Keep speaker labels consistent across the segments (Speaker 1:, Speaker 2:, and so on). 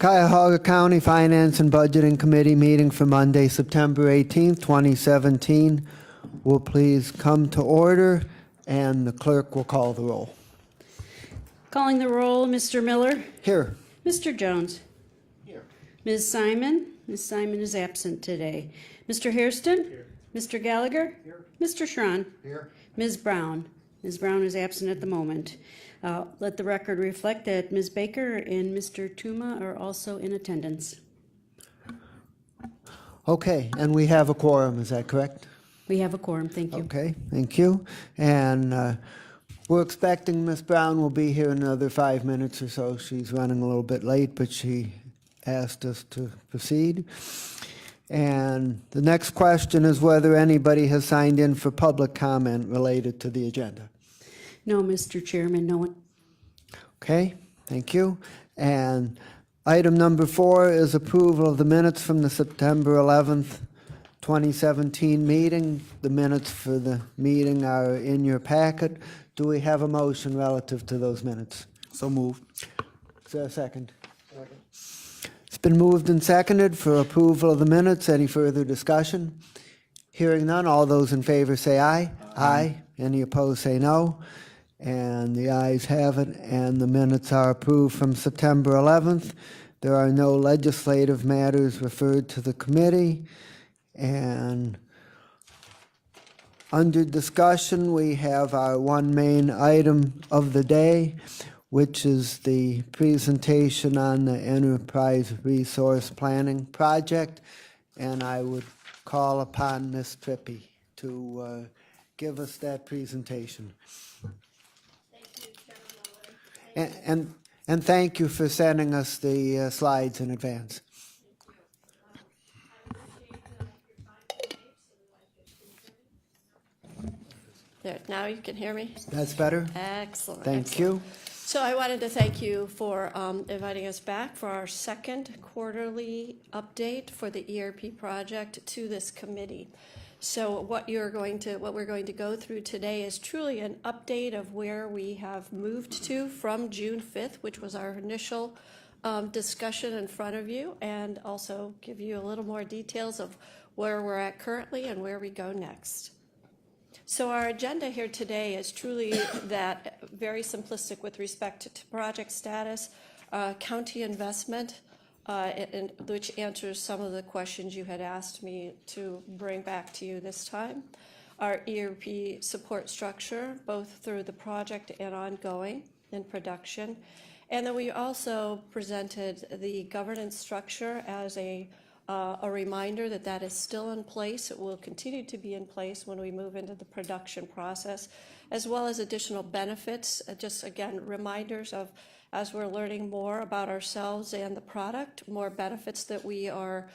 Speaker 1: Cuyahoga County Finance and Budgeting Committee meeting for Monday, September 18th, 2017 will please come to order, and the clerk will call the roll.
Speaker 2: Calling the roll, Mr. Miller.
Speaker 1: Here.
Speaker 2: Mr. Jones.
Speaker 1: Here.
Speaker 2: Ms. Simon. Ms. Simon is absent today. Mr. Hairston.
Speaker 1: Here.
Speaker 2: Mr. Gallagher.
Speaker 1: Here.
Speaker 2: Mr. Schron.
Speaker 1: Here.
Speaker 2: Ms. Brown. Ms. Brown is absent at the moment. Let the record reflect that Ms. Baker and Mr. Tuma are also in attendance.
Speaker 1: Okay, and we have a quorum, is that correct?
Speaker 2: We have a quorum, thank you.
Speaker 1: Okay, thank you. And we're expecting Ms. Brown will be here in another 5 minutes or so. She's running a little bit late, but she asked us to proceed. And the next question is whether anybody has signed in for public comment related to the agenda.
Speaker 2: No, Mr. Chairman, no one.
Speaker 1: Okay, thank you. And item number 4 is approval of the minutes from the September 11th, 2017 meeting. The minutes for the meeting are in your packet. Do we have a motion relative to those minutes?
Speaker 3: So moved.
Speaker 1: Is there a second? It's been moved and seconded for approval of the minutes. Any further discussion? Hearing none, all those in favor say aye. Aye. Any opposed say no. And the ayes have it, and the minutes are approved from September 11th. There are no legislative matters referred to the committee. And under discussion, we have our one main item of the day, which is the presentation on the Enterprise Resource Planning Project. And I would call upon Ms. Trippi to give us that presentation. And thank you for sending us the slides in advance.
Speaker 4: There, now you can hear me?
Speaker 1: That's better?
Speaker 4: Excellent.
Speaker 1: Thank
Speaker 4: excellent.
Speaker 1: you.
Speaker 4: So I wanted to thank you for inviting us back for our second quarterly update for the ERP project to this committee. So what we're going to go through today is truly an update of where we have moved to from June 5th, which was our initial discussion in front of you, and also give you a little more details of where we're at currently and where we go next. So our agenda here today is truly that very simplistic with respect to project status, county investment, which answers some of the questions you had asked me to bring back to you this time. Our ERP support structure, both through the project and ongoing in production. And then we also presented the governance structure as a reminder that that is still in place. It will continue to be in place when we move into the production process, as well as additional benefits. Just again, reminders of, as we're learning more about ourselves and the product, more benefits that we are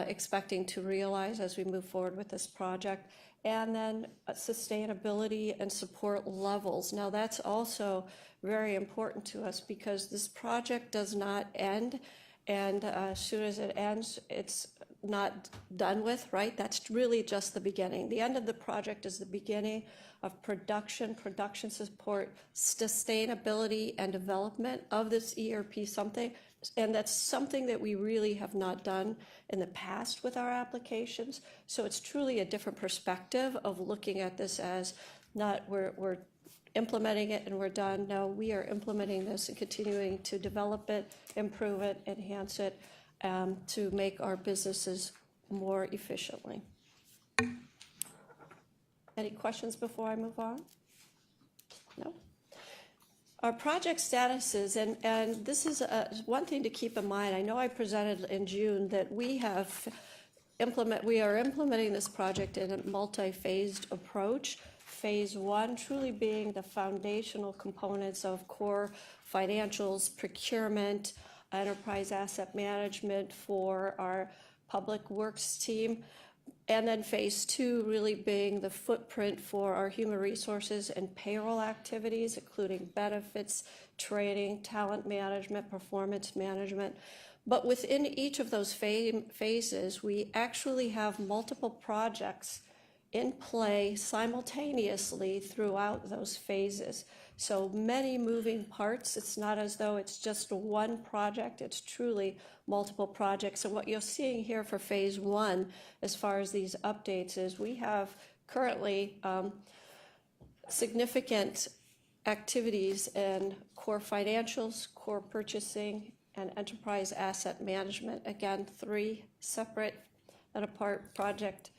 Speaker 4: expecting to realize as we move forward with this project. And then sustainability and support levels. Now that's also very important to us because this project does not end. And as soon as it ends, it's not done with, right? That's really just the beginning. The end of the project is the beginning of production support, sustainability, and development of this ERP something. And that's something that we really have not done in the past with our applications. So it's truly a different perspective of looking at this as not we're implementing it and we're done. No, we are implementing this and continuing to develop it, improve it, enhance it, to make our businesses more efficiently. Any questions before I move on? No? Our project statuses, and this is one thing to keep in mind. I know I presented in June that we are implementing this project in a multi-phased approach. Phase 1 truly being the foundational components of core financials, procurement, enterprise asset management for our public works team. And then phase 2 really being the footprint for our human resources and payroll activities, including benefits, training, talent management, performance management. But within each of those phases, we actually have multiple projects in play simultaneously throughout those phases. So many moving parts. It's not as though it's just one project, it's truly multiple projects. And what you're seeing here for phase one, as far as these updates, is we have currently significant activities in core financials, core purchasing, and enterprise asset management. Again, 3 separate and apart project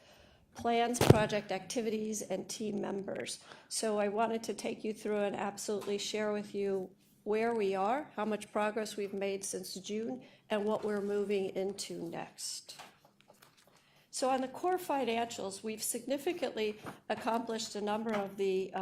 Speaker 4: plans, project activities, and team members. So I wanted to take you through and absolutely share with you where we are, how much progress we've made since June, and what we're moving into next. So on the core financials, we've significantly accomplished a number of the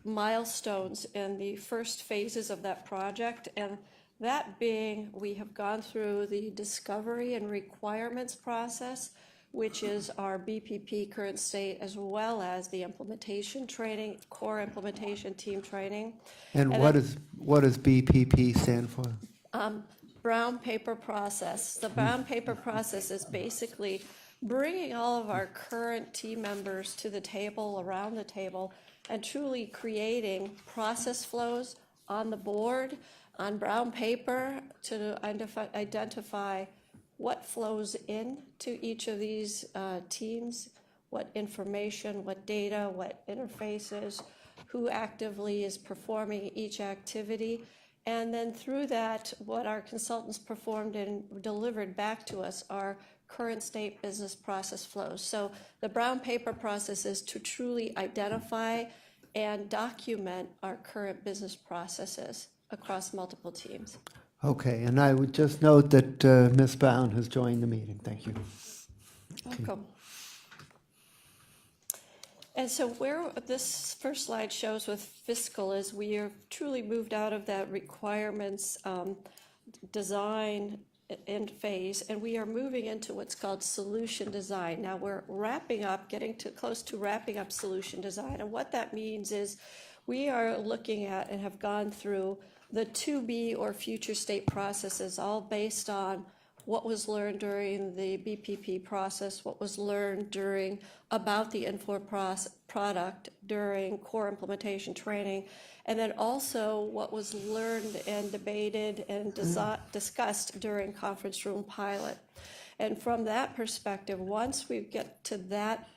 Speaker 4: milestones in the first phases of that project, and that being, we have gone through the discovery and requirements process, which is our BPP current state, as well as the implementation training, core implementation team training.
Speaker 1: And
Speaker 4: And
Speaker 1: what does BPP stand for?
Speaker 4: Brown paper process. The brown paper process is basically bringing all of our current team members to the table, around the table, and truly creating process flows on the board, on brown paper, to identify what flows into each of these teams, what information, what data, what interfaces, who actively is performing each activity. And then through that, what our consultants performed and delivered back to us are current state business process flows. So the brown paper process is to truly identify and document our current business processes across multiple teams.
Speaker 1: Okay, and I would just note that Ms. Brown has joined the meeting. Thank you.
Speaker 4: Welcome. And so where this first slide shows with fiscal is we are truly moved out of that requirements design end phase, and we are moving into what's called solution design. Now we're wrapping up, getting close to wrapping up solution design. And what that means is we are looking at and have gone through the to-be or future state processes, all based on what was learned during the BPP process, what was learned about the Infor product during core implementation training, and then also what was learned and debated and discussed during conference room pilot. And from that perspective, once we get to that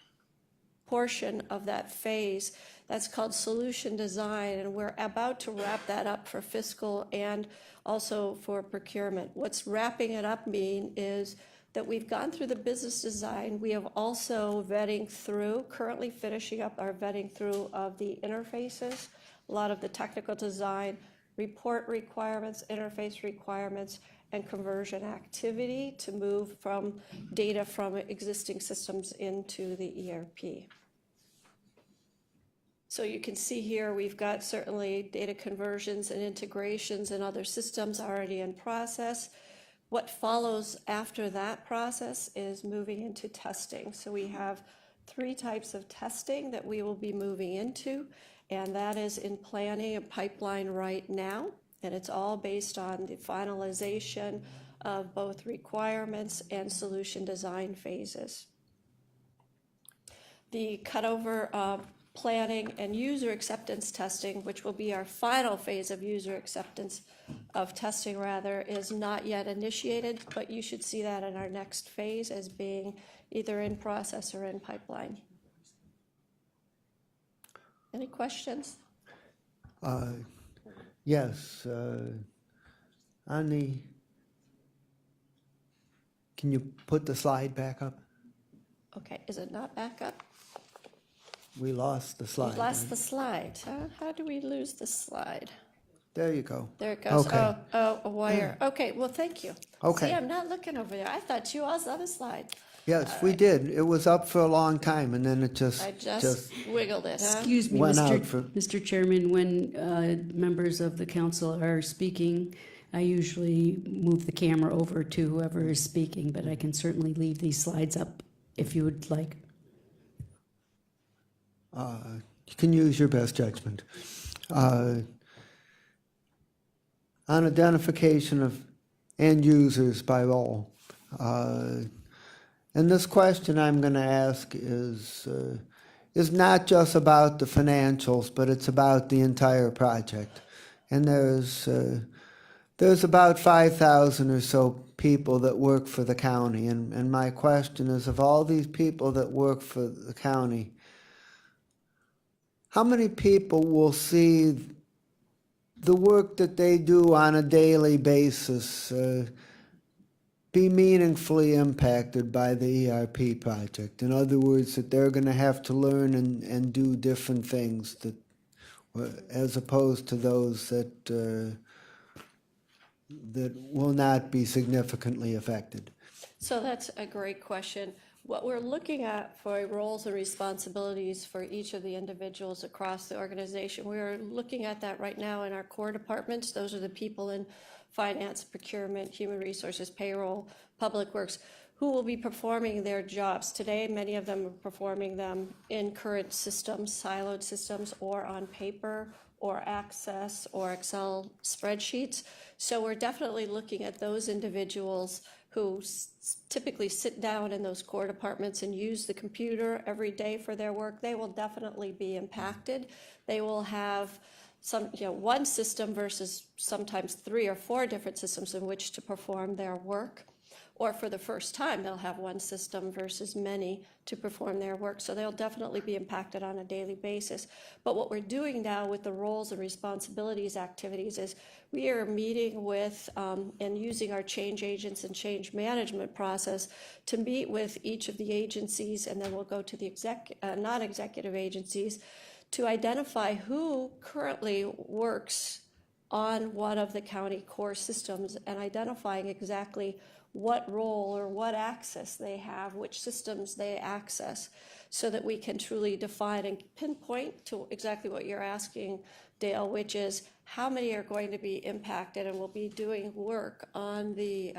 Speaker 4: portion of that phase, that's called solution design, and we're about to wrap that up for fiscal and also for procurement. What's wrapping it up mean is that we've gone through the business design. We have also currently finishing up our vetting through of the interfaces, a lot of the technical design, report requirements, interface requirements, and conversion activity to move from data from existing systems into the ERP. So you can see here, we've got certainly data conversions and integrations and other systems already in process. What follows after that process is moving into testing. So we have 3 types of testing that we will be moving into, and that is in planning and pipeline right now. And it's all based on the finalization of both requirements and solution design phases. The cutover planning and user acceptance testing, which will be our final phase of user acceptance of testing is not yet initiated, but you should see that in our next phase as being either in process or in pipeline. Any questions?
Speaker 1: Yes. Can you put the slide back up?
Speaker 4: Okay, is it not back up?
Speaker 1: We lost the slide.
Speaker 4: We lost the slide. How do we lose the slide?
Speaker 1: There you go.
Speaker 4: There it goes.
Speaker 1: Okay.
Speaker 4: Oh, a wire. Okay, well, thank you.
Speaker 1: Okay.
Speaker 4: See, I'm not looking over there. I thought you all saw the slide.
Speaker 1: Yes, we did. It was up for a long time, and then it just
Speaker 4: I just wiggled it, huh?
Speaker 2: Excuse me,
Speaker 1: Went out
Speaker 2: Mr. Chairman, when members of the council are speaking, I usually move the camera over to whoever is speaking, but I can certainly leave these slides up if you would like.
Speaker 1: you can use your best judgment. On identification of end users by all, And this question I'm going to ask is not just about the financials, but it's about the entire project. And there's about 5,000 or so people that work for the county. And my question is, of all these people that work for the county, how many people will see the work that they do on a daily basis be meaningfully impacted by the ERP project? In other words, that they're going to have to learn and do different things that, as opposed to those that will not be significantly affected.
Speaker 4: So that's a great question. What we're looking at for roles and responsibilities for each of the individuals across the organization, we're looking at that right now in our core departments. Those are the people in finance, procurement, human resources, payroll, public works, who will be performing their jobs. Today, many of them are performing them in current systems, siloed systems, or on paper, or Access, or Excel spreadsheets. So we're definitely looking at those individuals who typically sit down in those core departments and use the computer every day for their work. They will definitely be impacted. They will have one system versus sometimes 3 or 4 different systems in which to perform their work. Or for the first time, they'll have one system versus many to perform their work. So they'll definitely be impacted on a daily basis. But what we're doing now with the roles and responsibilities activities is we are meeting with and using our change agents and change management process to meet with each of the agencies, and then we'll go to the non-executive agencies to identify who currently works on one of the county core systems and identifying exactly what role or what access they have, which systems they access, so that we can truly define and pinpoint to exactly what you're asking, Dale, which is how many are going to be impacted and will be doing work on the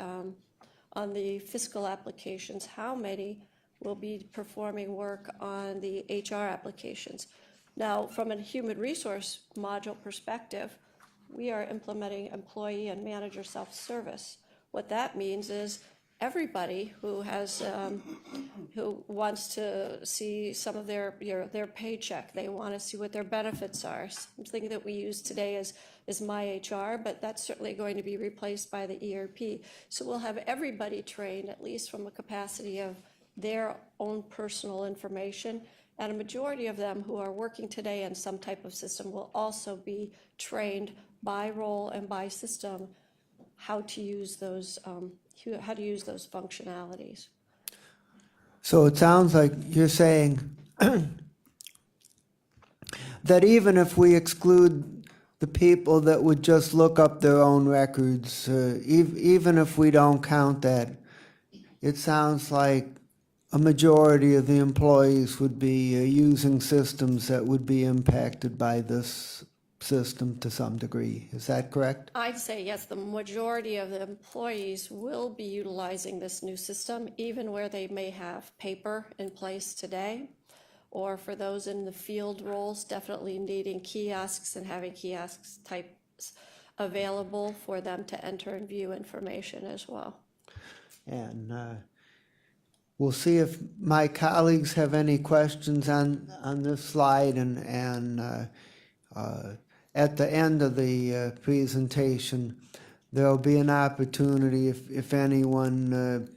Speaker 4: fiscal applications, how many will be performing work on the HR applications. Now, from a human resource module perspective, we are implementing employee and manager self-service. What that means is everybody who has who wants to see some of their paycheck, they want to see what their benefits are. Something that we use today is MyHR, but that's certainly going to be replaced by the ERP. So we'll have everybody trained, at least from a capacity of their own personal information. And a majority of them who are working today in some type of system will also be trained by role and by system how to use those functionalities.
Speaker 1: So it sounds like you're saying that even if we exclude the people that would just look up their own records, even if we don't count that, it sounds like a majority of the employees would be using systems that would be impacted by this system to some degree. Is that correct?
Speaker 4: I'd say yes, the majority of the employees will be utilizing this new system, even where they may have paper in place today, or for those in the field roles, definitely needing kiosks and having kiosks types available for them to enter and view information as well.
Speaker 1: And we'll see if my colleagues have any questions on this slide, and at the end of the presentation, there'll be an opportunity if anyone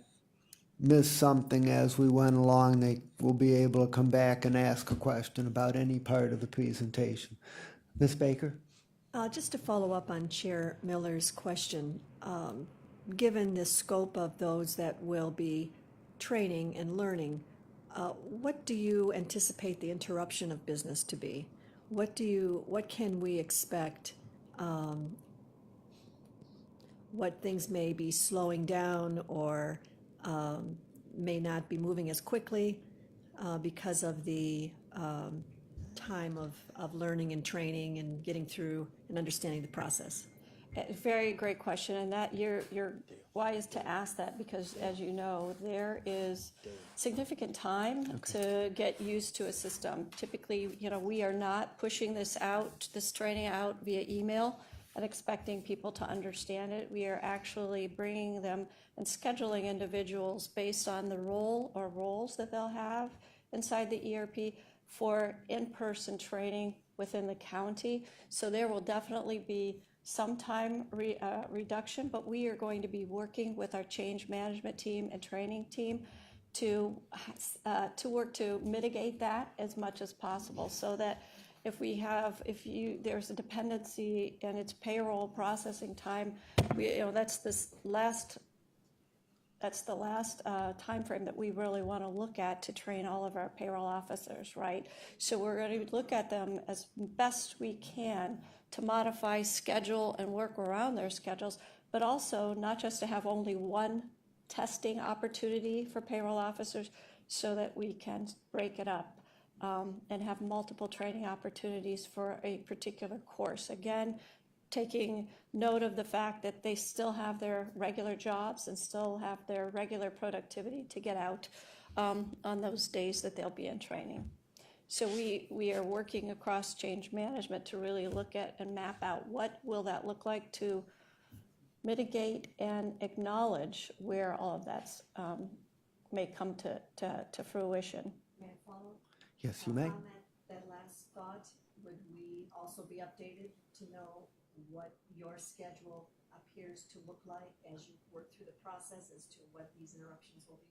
Speaker 1: missed something as we went along, they will be able to come back and ask a question about any part of the presentation. Ms. Baker?
Speaker 3: Just to follow up on Chair Miller's question, given the scope of those that will be training and learning, what do you anticipate the interruption of business to be? What can we expect? What things may be slowing down or may not be moving as quickly because of the time of learning and training and getting through and understanding the process?
Speaker 4: Very great question, and that you're wise to ask that, because as you know, there is significant time to get used to a system. Typically, we are not pushing this training out via email. and expecting people to understand it. We are actually bringing them and scheduling individuals based on the role or roles that they'll have inside the ERP for in-person training within the county. So there will definitely be some time reduction, but we are going to be working with our change management team and training team to work to mitigate that as much as possible, so that there's a dependency and it's payroll processing time, that's the last timeframe that we really want to look at to train all of our payroll officers, right? So we're going to look at them as best we can to modify schedule and work around their schedules, but also not just to have only one testing opportunity for payroll officers, so that we can break it up and have multiple training opportunities for a particular course. Again, taking note of the fact that they still have their regular jobs and still have their regular productivity to get out on those days that they'll be in training. So we are working across change management to really look at and map out what will that look like to mitigate and acknowledge where all of that may come to fruition.
Speaker 5: May I follow?
Speaker 1: Yes, you may.
Speaker 5: On that last thought, would we also be updated to know what your schedule appears to look like as you work through the process as to what these interruptions will be?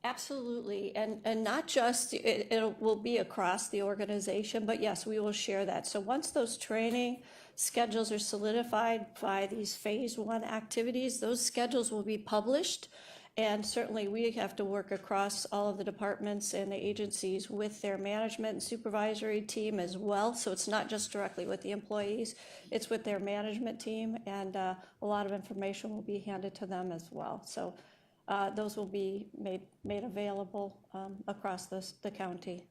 Speaker 4: Absolutely, and not just, it will be across the organization, but yes, we will share that. So once those training schedules are solidified by these phase 1 activities, those schedules will be published. And certainly we have to work across all of the departments and the agencies with their management and supervisory team as well. So it's not just directly with the employees, it's with their management team, and a lot of information will be handed to them as well. So those will be made available across the county.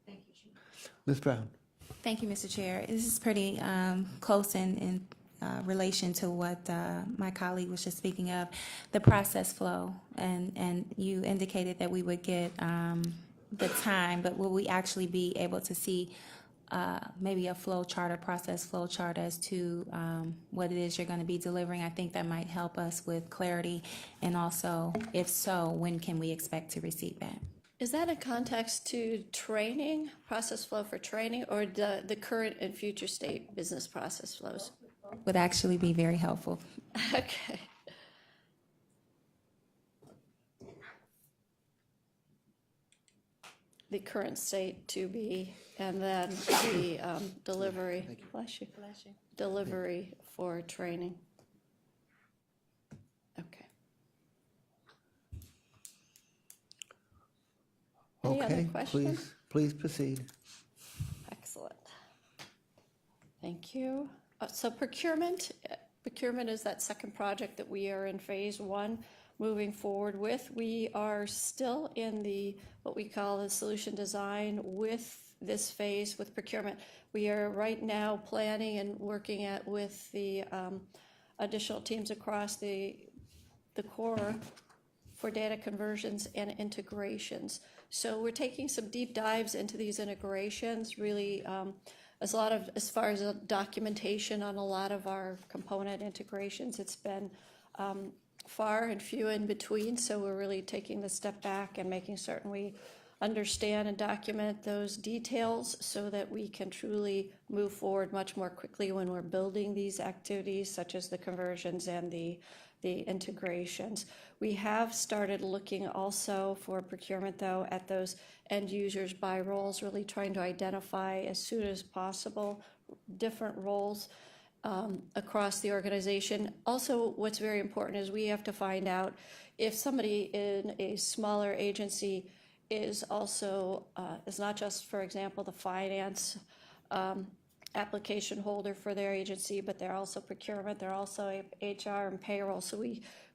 Speaker 5: Thank you, Sharon.
Speaker 1: Ms. Brown?
Speaker 6: Thank you, Mr. Chair. This is pretty close in relation to what my colleague was just speaking of, the process flow. And you indicated that we would get the time, but will we actually be able to see maybe a flow chart, a process flow chart as to what it is you're going to be delivering? I think that might help us with clarity. And also, if so, when can we expect to receive that?
Speaker 4: Is that in context to training, process flow for training, or the current and future state business process flows?
Speaker 6: Would actually be very helpful.
Speaker 4: Okay. The current state to be, and then the delivery, bless you, delivery for training. Okay. Any other
Speaker 1: Okay,
Speaker 4: questions?
Speaker 1: please proceed.
Speaker 4: Excellent. Thank you. So procurement is that second project that we are in phase 1 moving forward with. We are still in what we call the solution design with this phase with procurement. We are right now planning and working with the additional teams across the core for data conversions and integrations. So we're taking some deep dives into these integrations, really as far as documentation on a lot of our component integrations. It's been far and few in between, so we're really taking the step back and making certain we understand and document those details so that we can truly move forward much more quickly when we're building these activities, such as the conversions and the integrations. We have started looking also for procurement, though, at those end users by roles, really trying to identify as soon as possible different roles across the organization. Also, what's very important is we have to find out if somebody in a smaller agency is also, is not just, for example, the finance application holder for their agency, but they're also procurement, they're also HR and payroll. So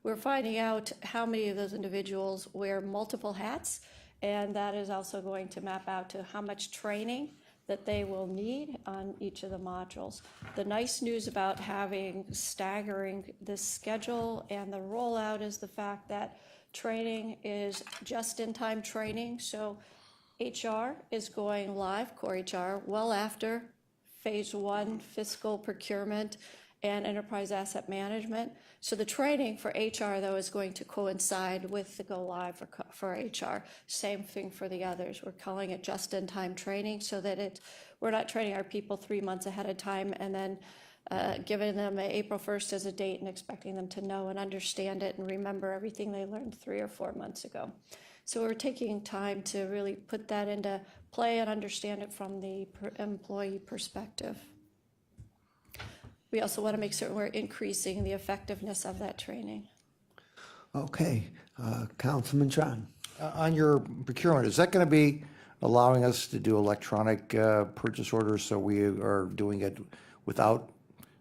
Speaker 4: we're finding out how many of those individuals wear multiple hats, and that is also going to map out to how much training that they will need on each of the modules. The nice news about staggering this schedule and the rollout is the fact that training is just-in-time training. So HR is going live, core HR, well after phase 1 fiscal procurement and enterprise asset management. So the training for HR, though, is going to coincide with the go live for HR. Same thing for the others. We're calling it just-in-time training so that we're not training our people 3 months ahead of time and then giving them April 1st as a date and expecting them to know and understand it and remember everything they learned 3 or 4 months ago. So we're taking time to really put that into play and understand it from the employee perspective. We also want to make certain we're increasing the effectiveness of that training.
Speaker 1: Okay, Councilman Tron.
Speaker 7: On your procurement, is that going to be allowing us to do electronic purchase orders, so we are doing it without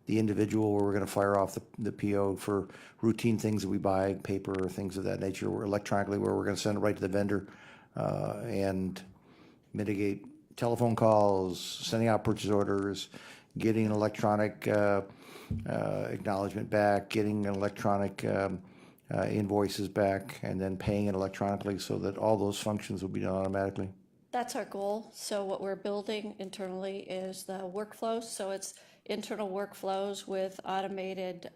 Speaker 7: the individual, where we're going to fire off the PO for routine things that we buy, paper or things of that nature, or electronically, where we're going to send it right to the vendor and mitigate telephone calls, sending out purchase orders, getting an electronic acknowledgement back, getting an electronic invoices back, and then paying it electronically, so that all those functions will be done automatically?
Speaker 4: That's our goal. So what we're building internally is the workflows. So it's internal workflows with automated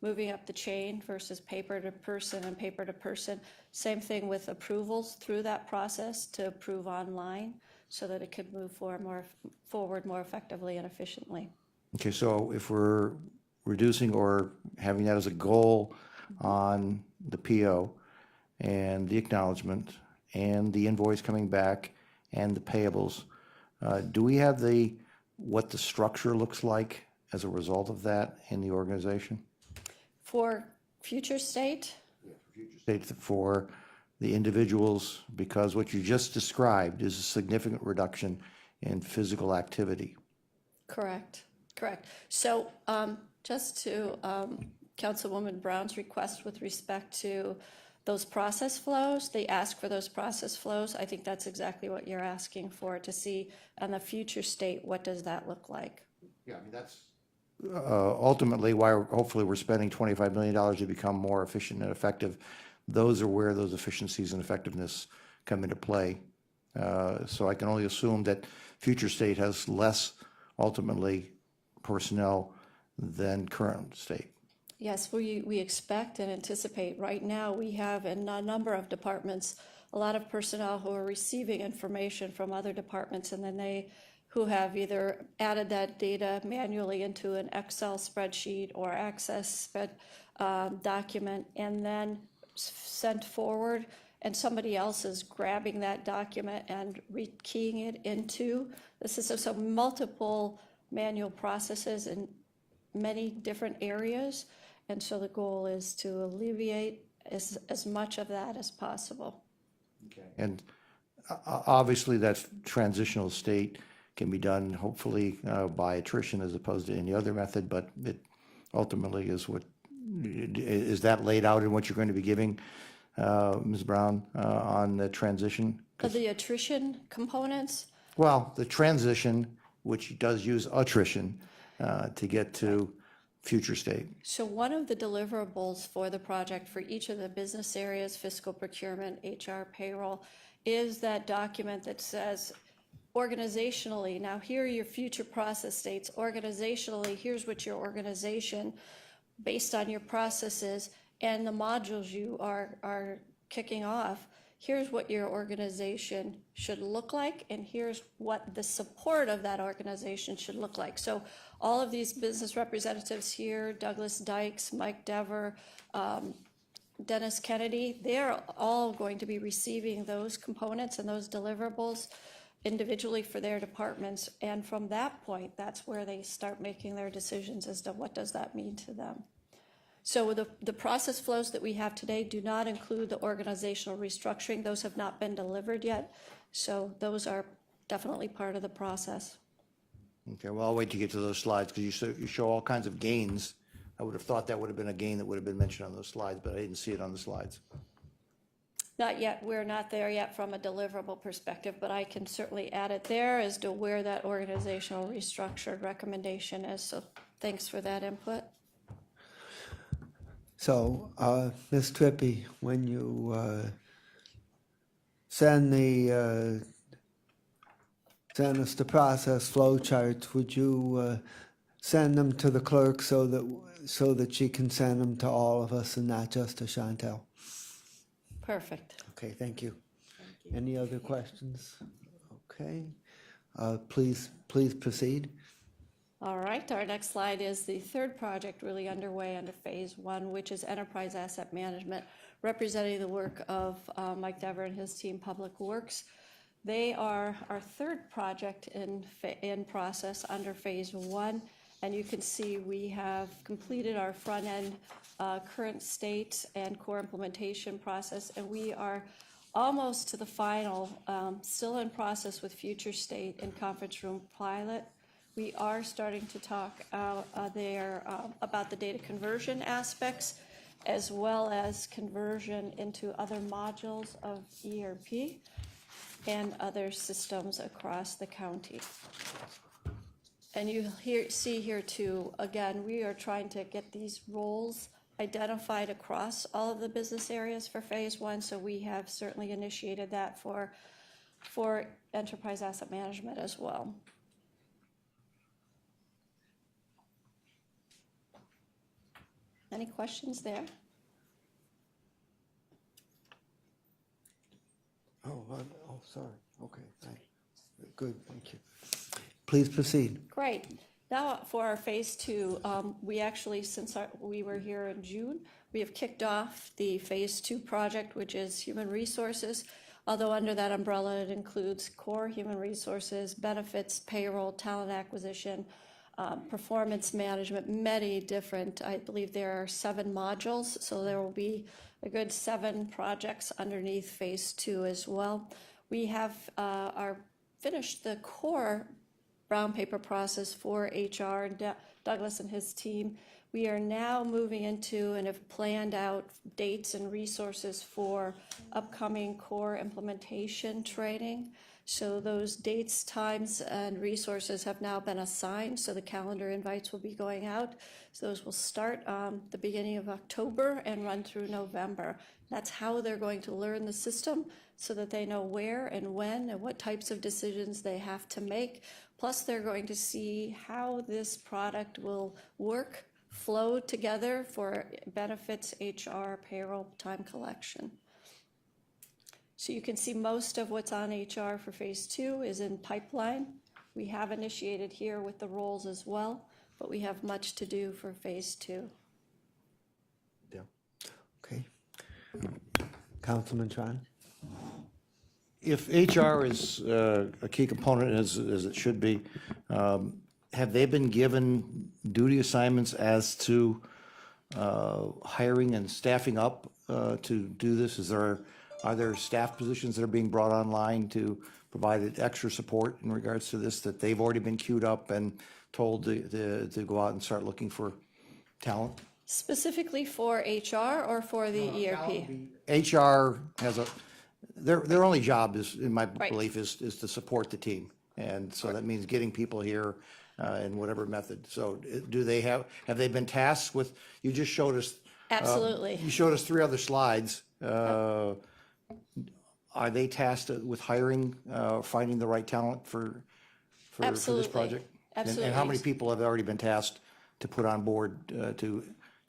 Speaker 4: moving up the chain versus paper to person and paper to person. Same thing with approvals through that process to approve online so that it could move forward more effectively and efficiently.
Speaker 7: Okay, so if we're reducing or having that as a goal on the PO and the acknowledgement and the invoice coming back and the payables, do we have what the structure looks like as a result of that in the organization?
Speaker 4: For future state,
Speaker 7: For the individuals, because what you just described is a significant reduction in physical activity.
Speaker 4: correct. So just to Councilwoman Brown's request with respect to those process flows, they ask for those process flows. I think that's exactly what you're asking for, to see on the future state, what does that look like?
Speaker 7: Yeah, I mean, that's ultimately why hopefully we're spending $25 million to become more efficient and effective. Those are where those efficiencies and effectiveness come into play. So I can only assume that future state has less ultimately personnel than current state.
Speaker 4: Yes, we expect and anticipate. Right now, we have in a number of departments, a lot of personnel who are receiving information from other departments, and then who have either added that data manually into an Excel spreadsheet or Access document, and then sent forward, and somebody else is grabbing that document and rekeying it into. This is so multiple manual processes in many different areas. And so the goal is to alleviate as much of that as possible.
Speaker 7: And obviously that transitional state can be done hopefully by attrition as opposed to any other method, but it ultimately is that laid out in what you're going to be giving, Ms. Brown, on the transition?
Speaker 4: The attrition components,
Speaker 7: Well, the transition, which does use attrition to get to future state.
Speaker 4: so one of the deliverables for the project for each of the business areas, fiscal, procurement, HR, payroll, is that document that says organizationally, now here are your future process states. Organizationally, here's what your organization, based on your processes and the modules you are kicking off, here's what your organization should look like, and here's what the support of that organization should look like. So all of these business representatives here, Douglas Dykes, Mike Dever, Dennis Kennedy, they're all going to be receiving those components and those deliverables individually for their departments. And from that point, that's where they start making their decisions as to what does that mean to them. So the process flows that we have today do not include the organizational restructuring. Those have not been delivered yet. So those are definitely part of the process.
Speaker 7: Okay, well, I'll wait to get to those slides because you show all kinds of gains. I would have thought that would have been a gain that would have been mentioned on those slides, but I didn't see it on the slides.
Speaker 4: Not yet. We're not there yet from a deliverable perspective, but I can certainly add it there as to where that organizational restructured recommendation is. So thanks for that input.
Speaker 1: So, Ms. Trippy, when you send us the process flow charts, would you send them to the clerk so that she can send them to all of us and not just to Chantel.
Speaker 4: Perfect.
Speaker 1: Okay, thank you. Any other questions? Okay, please proceed.
Speaker 4: All right, our next slide is the third project really underway under Phase 1, which is Enterprise Asset Management, representing the work of Mike Dever and his team, Public Works. They are our third project in process under Phase 1, and you can see we have completed our front-end current state and core implementation process, and we are almost to the final, still in process with future state and conference room pilot. We are starting to talk there about the data conversion aspects, as well as conversion into other modules of ERP and other systems across the county. And you see here too, again, we are trying to get these roles identified across all of the business areas for Phase 1, so we have certainly initiated that for Enterprise Asset Management as well. Any questions there?
Speaker 1: Oh, sorry. Okay, good, thank you. Please proceed.
Speaker 4: Great. Now for our Phase 2, we actually, since we were here in June, we have kicked off the Phase 2 project, which is human resources. Although under that umbrella, it includes core human resources, benefits, payroll, talent acquisition, performance management, many different, I believe there are 7 modules, so there will be a good 7 projects underneath Phase 2 as well. We have finished the core brown paper process for HR and Douglas and his team. We are now moving into and have planned out dates and resources for upcoming core implementation training. So those dates, times, and resources have now been assigned, so the calendar invites will be going out. So those will start the beginning of October and run through November. That's how they're going to learn the system so that they know where and when and what types of decisions they have to make. Plus, they're going to see how this product will work, flow together for benefits, HR, payroll, time collection. So you can see most of what's on HR for Phase 2 is in pipeline. We have initiated here with the roles as well, but we have much to do for Phase 2.
Speaker 1: Yeah. Okay. Councilman Tron?
Speaker 7: If HR is a key component, as it should be, have they been given duty assignments as to hiring and staffing up to do this? Are there staff positions that are being brought online to provide extra support in regards to this, that they've already been queued up and told to go out and start looking for talent?
Speaker 4: Specifically for HR or for the ERP?
Speaker 7: HR has their only job is, in my
Speaker 4: Right.
Speaker 7: belief, is to support the team. And so that means getting people here in whatever method. So have they been tasked with, you just showed us.
Speaker 4: Absolutely.
Speaker 7: You showed us 3 other slides. Are they tasked with hiring, finding the right talent for this
Speaker 4: Absolutely.
Speaker 7: project?
Speaker 4: Absolutely.
Speaker 7: And how many people have already been tasked to put on board to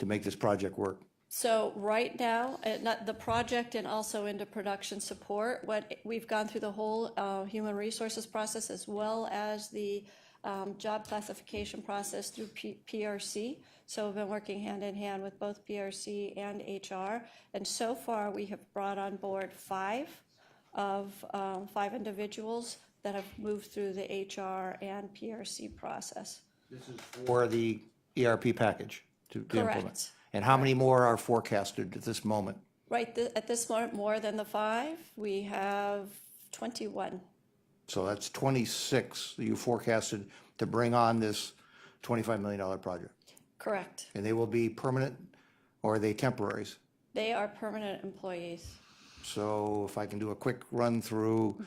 Speaker 7: make this project work?
Speaker 4: So right now, not the project and also into production support, we've gone through the whole human resources process as well as the job classification process through PRC. So we've been working hand in hand with both PRC and HR. And so far, we have brought on board 5 individuals that have moved through the HR and PRC process.
Speaker 7: This is for the ERP package to implement.
Speaker 4: Correct.
Speaker 7: And how many more are forecasted at this moment?
Speaker 4: Right, at this moment, more than the 5, we have 21.
Speaker 7: So that's 26 that you forecasted to bring on this $25 million project.
Speaker 4: Correct.
Speaker 7: And they will be permanent, or are they temporaries?
Speaker 4: They are permanent employees.
Speaker 7: So if I can do a quick run through,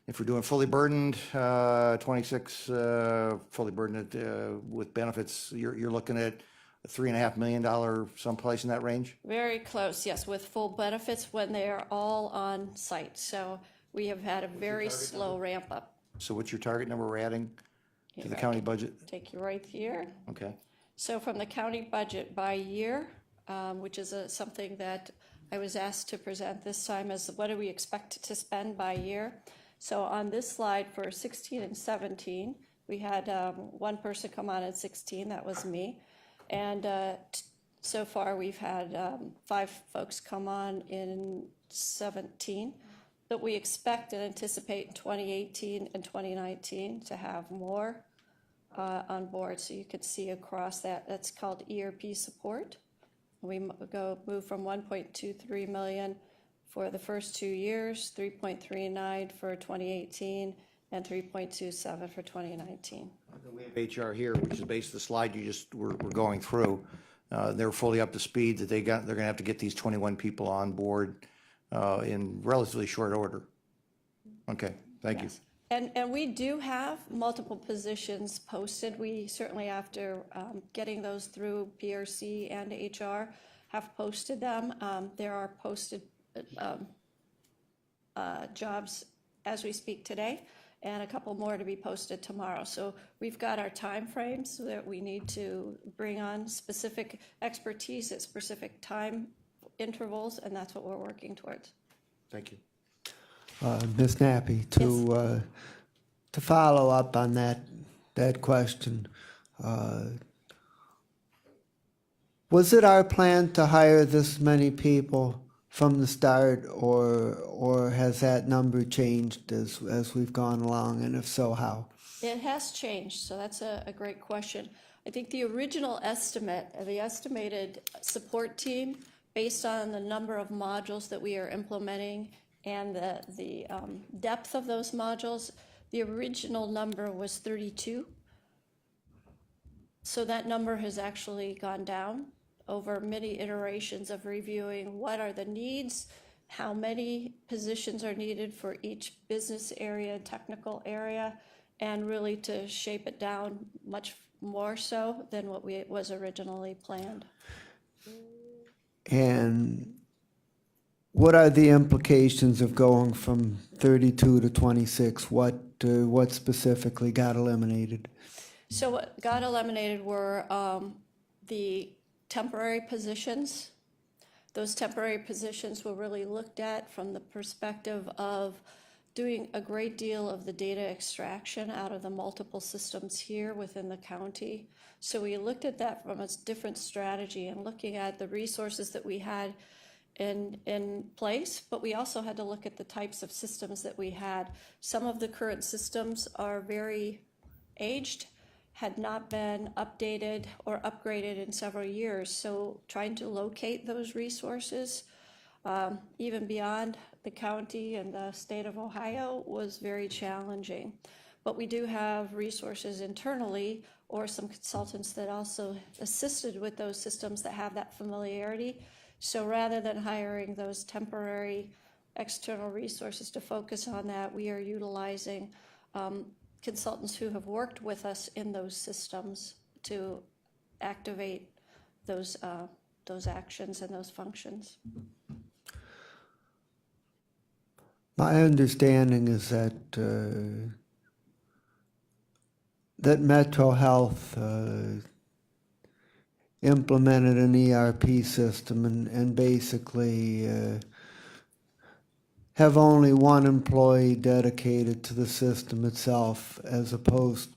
Speaker 7: if we're doing fully burdened, 26 fully burdened with benefits, you're looking at $3.5 million, someplace in that range?
Speaker 4: Very close, yes, with full benefits when they are all on site. So we have had a very slow ramp up.
Speaker 7: So what's your target number we're adding? to the county budget?
Speaker 4: Take you right here.
Speaker 7: Okay.
Speaker 4: So from the county budget by year, which is something that I was asked to present this time, as what do we expect to spend by year? So on this slide for 16 and 17, we had one person come on in 16, that was me. And so far we've had 5 folks come on in 17. But we expect and anticipate in 2018 and 2019 to have more on board. So you could see across that, that's called ERP support. We move from 1.23 million for the first 2 years, 3.39 for 2018, and 3.27 for 2019.
Speaker 7: We have HR here, which is based the slide you just were going through. They're fully up to speed that they're gonna have to get these 21 people on board in relatively short order. Okay, thank you.
Speaker 4: And we do have multiple positions posted. We certainly, after getting those through PRC and HR, have posted them. There are posted jobs as we speak today, and a couple more to be posted tomorrow. So we've got our timeframes that we need to bring on specific expertise at specific time intervals, and that's what we're working towards.
Speaker 7: Thank you.
Speaker 1: Ms. Nappy, to follow up on that question, was it our plan to hire this many people from the start, or has that number changed as we've gone along, and if so, how?
Speaker 4: It has changed, so that's a great question. I think the original estimate, the estimated support team, based on the number of modules that we are implementing and the depth of those modules, the original number was 32. So that number has actually gone down over many iterations of reviewing what are the needs, how many positions are needed for each business area, technical area, and really to shape it down much more so than what was originally planned.
Speaker 1: And what are the implications of going from 32 to 26? What specifically got eliminated?
Speaker 4: So what got eliminated were the temporary positions. Those temporary positions were really looked at from the perspective of doing a great deal of the data extraction out of the multiple systems here within the county. So we looked at that from a different strategy and looking at the resources that we had in place, but we also had to look at the types of systems that we had. Some of the current systems are very aged, had not been updated or upgraded in several years. So trying to locate those resources, even beyond the county and the state of Ohio, was very challenging. But we do have resources internally or some consultants that also assisted with those systems that have that familiarity. So rather than hiring those temporary external resources to focus on that, we are utilizing consultants who have worked with us in those systems to activate those actions and those functions.
Speaker 1: My understanding is that that Metro Health implemented an ERP system and basically have only one employee dedicated to the system itself, as opposed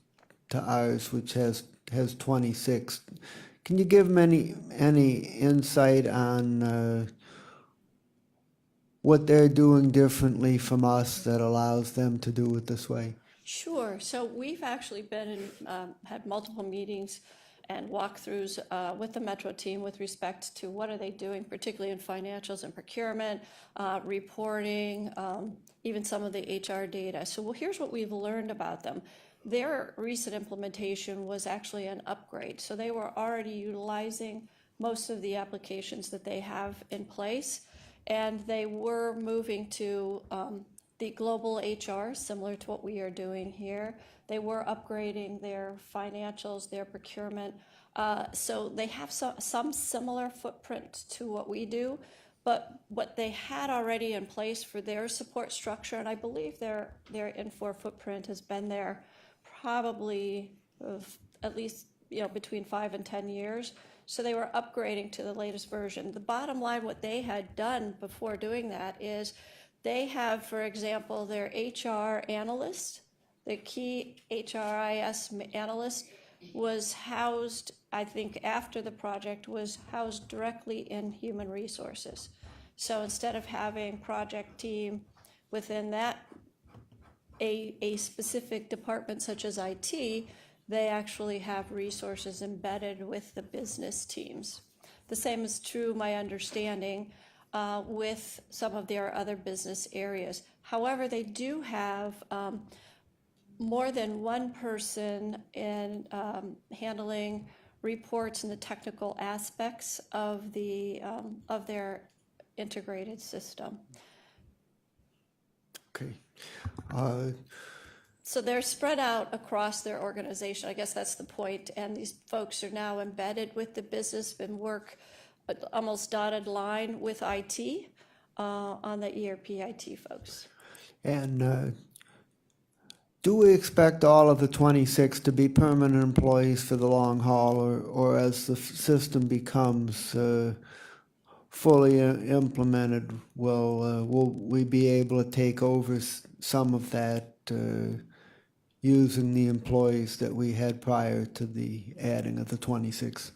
Speaker 1: to ours, which has 26. Can you give them any insight on what they're doing differently from us that allows them to do it this way?
Speaker 4: Sure. So we've actually been in, had multiple meetings and walkthroughs with the Metro team with respect to what are they doing, particularly in financials and procurement, reporting, even some of the HR data. So here's what we've learned about them. Their recent implementation was actually an upgrade. So they were already utilizing most of the applications that they have in place, and they were moving to the global HR, similar to what we are doing here. They were upgrading their financials, their procurement. So they have some similar footprint to what we do, but what they had already in place for their support structure, and I believe their Infor footprint has been there probably at least, between 5 and 10 years. So they were upgrading to the latest version. The bottom line, what they had done before doing that is they have, for example, their HR analyst, the key HRIS analyst was housed, I think after the project, was housed directly in human resources. So instead of having project team within that, a specific department such as IT, they actually have resources embedded with the business teams. The same is true, my understanding, with some of their other business areas. However, they do have more than one person in handling reports and the technical aspects of their integrated system.
Speaker 1: Okay.
Speaker 4: So they're spread out across their organization. I guess that's the point. And these folks are now embedded with the business and work almost dotted line with IT on the ERP IT folks.
Speaker 1: And do we expect all of the 26 to be permanent employees for the long haul, or as the system becomes fully implemented, will we be able to take over some of that using the employees that we had prior to the adding of the 26?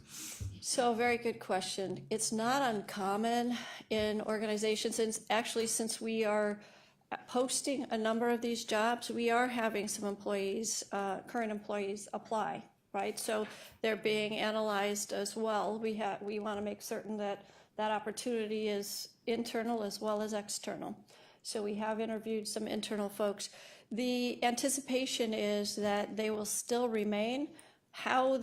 Speaker 4: So very good question. It's not uncommon in organizations, since we are posting a number of these jobs, we are having some employees, current employees apply, right? So they're being analyzed as well. We want to make certain that that opportunity is internal as well as external. So we have interviewed some internal folks. The anticipation is that they will still remain. How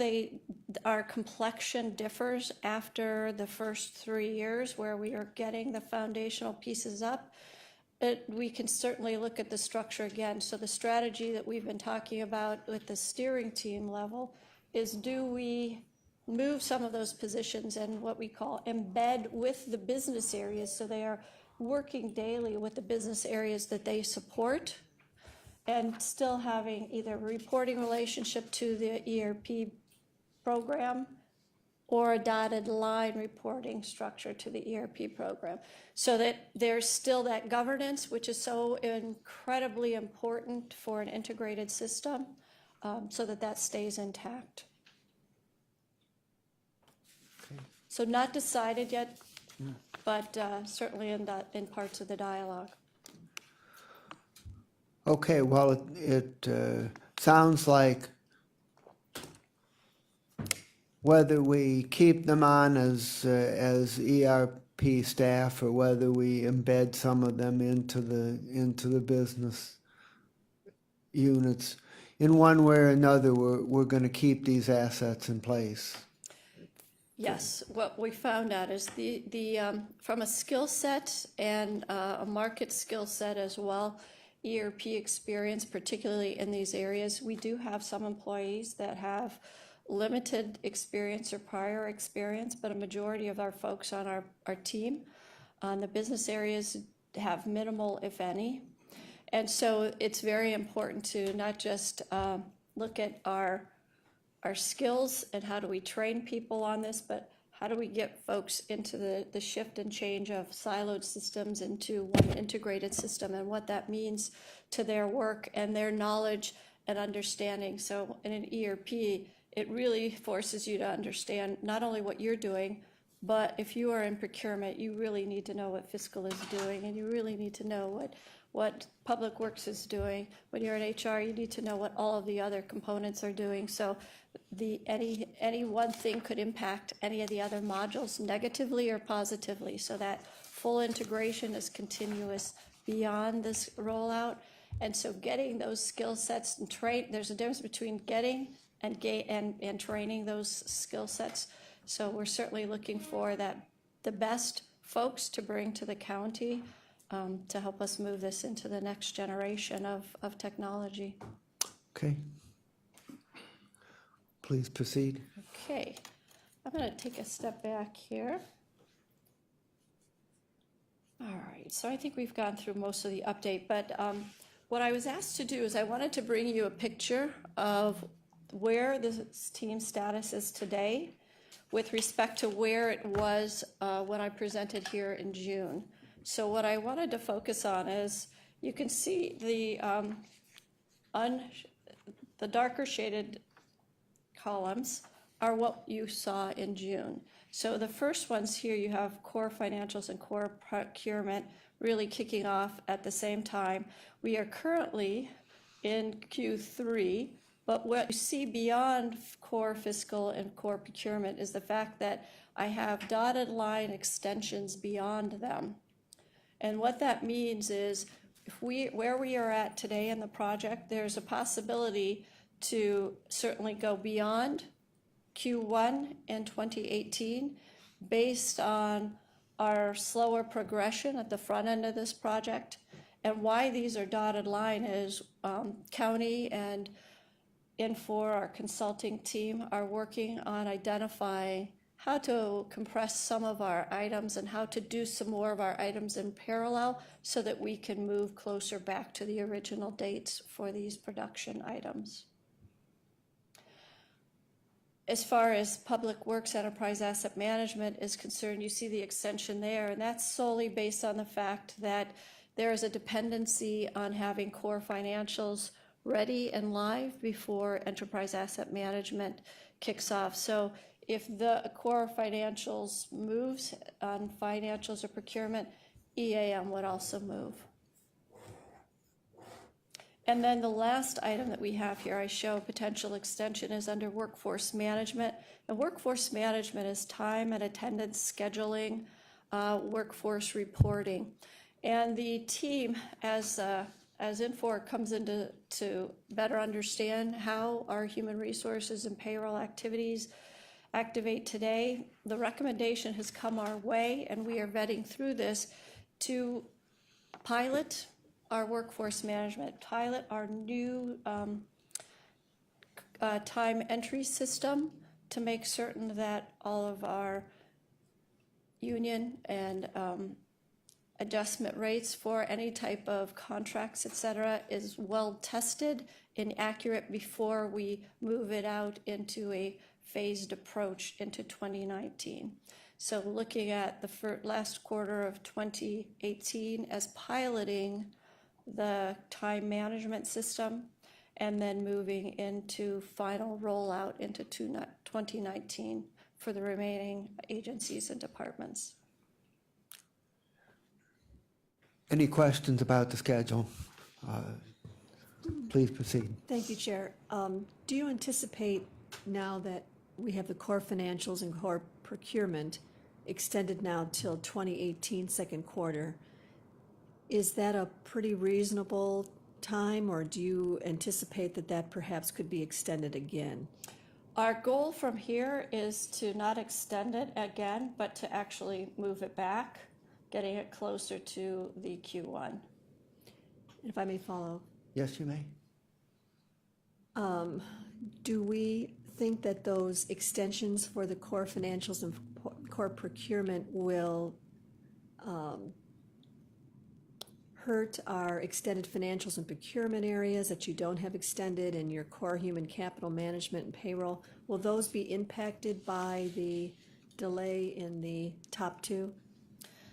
Speaker 4: our complexion differs after the first 3 years, where we are getting the foundational pieces up, we can certainly look at the structure again. So the strategy that we've been talking about with the steering team level is, do we move some of those positions and what we call embed with the business areas, so they are working daily with the business areas that they support, and still having either a reporting relationship to the ERP program or a dotted line reporting structure to the ERP program, so that there's still that governance, which is so incredibly important for an integrated system, so that stays intact. So not decided yet, but certainly in parts of the dialogue.
Speaker 1: Okay, well, it sounds like whether we keep them on as ERP staff, or whether we embed some of them into the business units, in one way or another, we're going to keep these assets in place.
Speaker 4: Yes, what we found out is from a skill set and a market skill set as well, ERP experience, particularly in these areas, we do have some employees that have limited experience or prior experience, but a majority of our folks on our team on the business areas have minimal, if any. And so it's very important to not just look at our skills and how do we train people on this, but how do we get folks into the shift and change of siloed systems into one integrated system, and what that means to their work and their knowledge and understanding. So in an ERP, it really forces you to understand not only what you're doing, but if you are in procurement, you really need to know what fiscal is doing, and you really need to know what Public Works is doing. When you're in HR, you need to know what all of the other components are doing. So any one thing could impact any of the other modules negatively or positively. So that full integration is continuous beyond this rollout. And so getting those skill sets and there's a difference between getting and training those skill sets. So we're certainly looking for the best folks to bring to the county to help us move this into the next generation of technology.
Speaker 1: Okay. Please proceed.
Speaker 4: Okay, I'm going to take a step back here. All right, so I think we've gone through most of the update, but what I was asked to do is I wanted to bring you a picture of where this team status is today with respect to where it was when I presented here in June. So what I wanted to focus on is, you can see the darker shaded columns are what you saw in June. So the first ones here, you have core financials and core procurement really kicking off at the same time. We are currently in Q3, but what you see beyond core fiscal and core procurement is the fact that I have dotted line extensions beyond them. And what that means is, where we are at today in the project, there's a possibility to certainly go beyond Q1 in 2018 based on our slower progression at the front end of this project. And why these are dotted line is County and Infor, our consulting team, are working on identifying how to compress some of our items and how to do some more of our items in parallel so that we can move closer back to the original dates for these production items. As far as Public Works Enterprise Asset Management is concerned, you see the extension there, and that's solely based on the fact that there is a dependency on having core financials ready and live before Enterprise Asset Management kicks off. So if the core financials moves on financials or procurement, EAM would also move. And then the last item that we have here, I show potential extension, is under workforce management. And workforce management is time and attendance scheduling, workforce reporting. And the team, as Infor comes into to better understand how our human resources and payroll activities activate today, the recommendation has come our way, and we are vetting through this to pilot our workforce management, pilot our new time entry system to make certain that all of our union and adjustment rates for any type of contracts, et cetera, is well tested and accurate before we move it out into a phased approach into 2019. So looking at the last quarter of 2018 as piloting the time management system, and then moving into final rollout into 2019 for the remaining agencies and departments.
Speaker 1: Any questions about the schedule? Please proceed.
Speaker 3: Thank you, Chair. Do you anticipate, now that we have the core financials and core procurement extended now till 2018 second quarter, is that a pretty reasonable time, or do you anticipate that that perhaps could be extended again?
Speaker 4: Our goal from here is to not extend it again, but to actually move it back, getting it closer to the Q1.
Speaker 3: If I may follow,
Speaker 1: Yes, you may.
Speaker 3: do we think that those extensions for the core financials and core procurement will hurt our extended financials and procurement areas that you don't have extended, and your core human capital management and payroll? Will those be impacted by the delay in the top two?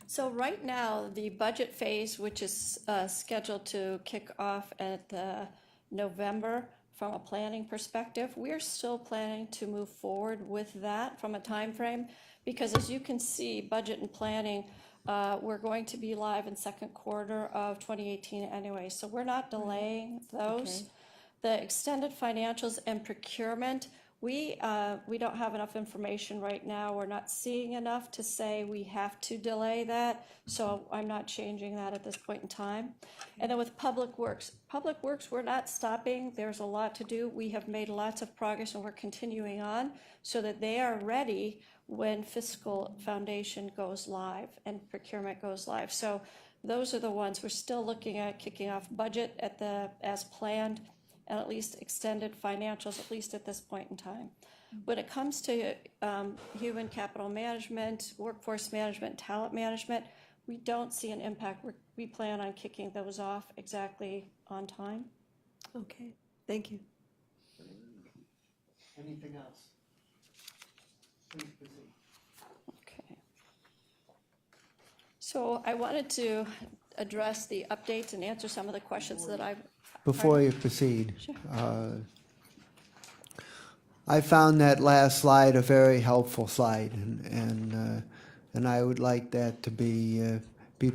Speaker 4: So right now, the budget phase, which is scheduled to kick off at November, from a planning perspective, we're still planning to move forward with that from a time frame, because as you can see, budget and planning, we're going to be live in second quarter of 2018 anyway, so we're not delaying those.
Speaker 3: Okay.
Speaker 4: The extended financials and procurement, we don't have enough information right now. We're not seeing enough to say we have to delay that, so I'm not changing that at this point in time. And then with Public Works, we're not stopping. There's a lot to do. We have made lots of progress, and we're continuing on so that they are ready when fiscal foundation goes live and procurement goes live. So those are the ones we're still looking at kicking off budget as planned, and at least extended financials, at least at this point in time. When it comes to human capital management, workforce management, talent management, we don't see an impact. We plan on kicking those off exactly on time.
Speaker 3: Okay, thank you.
Speaker 1: Anything else? Please proceed.
Speaker 4: Okay. So I wanted to address the updates and answer some of the questions that I've.
Speaker 1: Before you proceed, I found that last slide a very helpful slide, and I would like that to be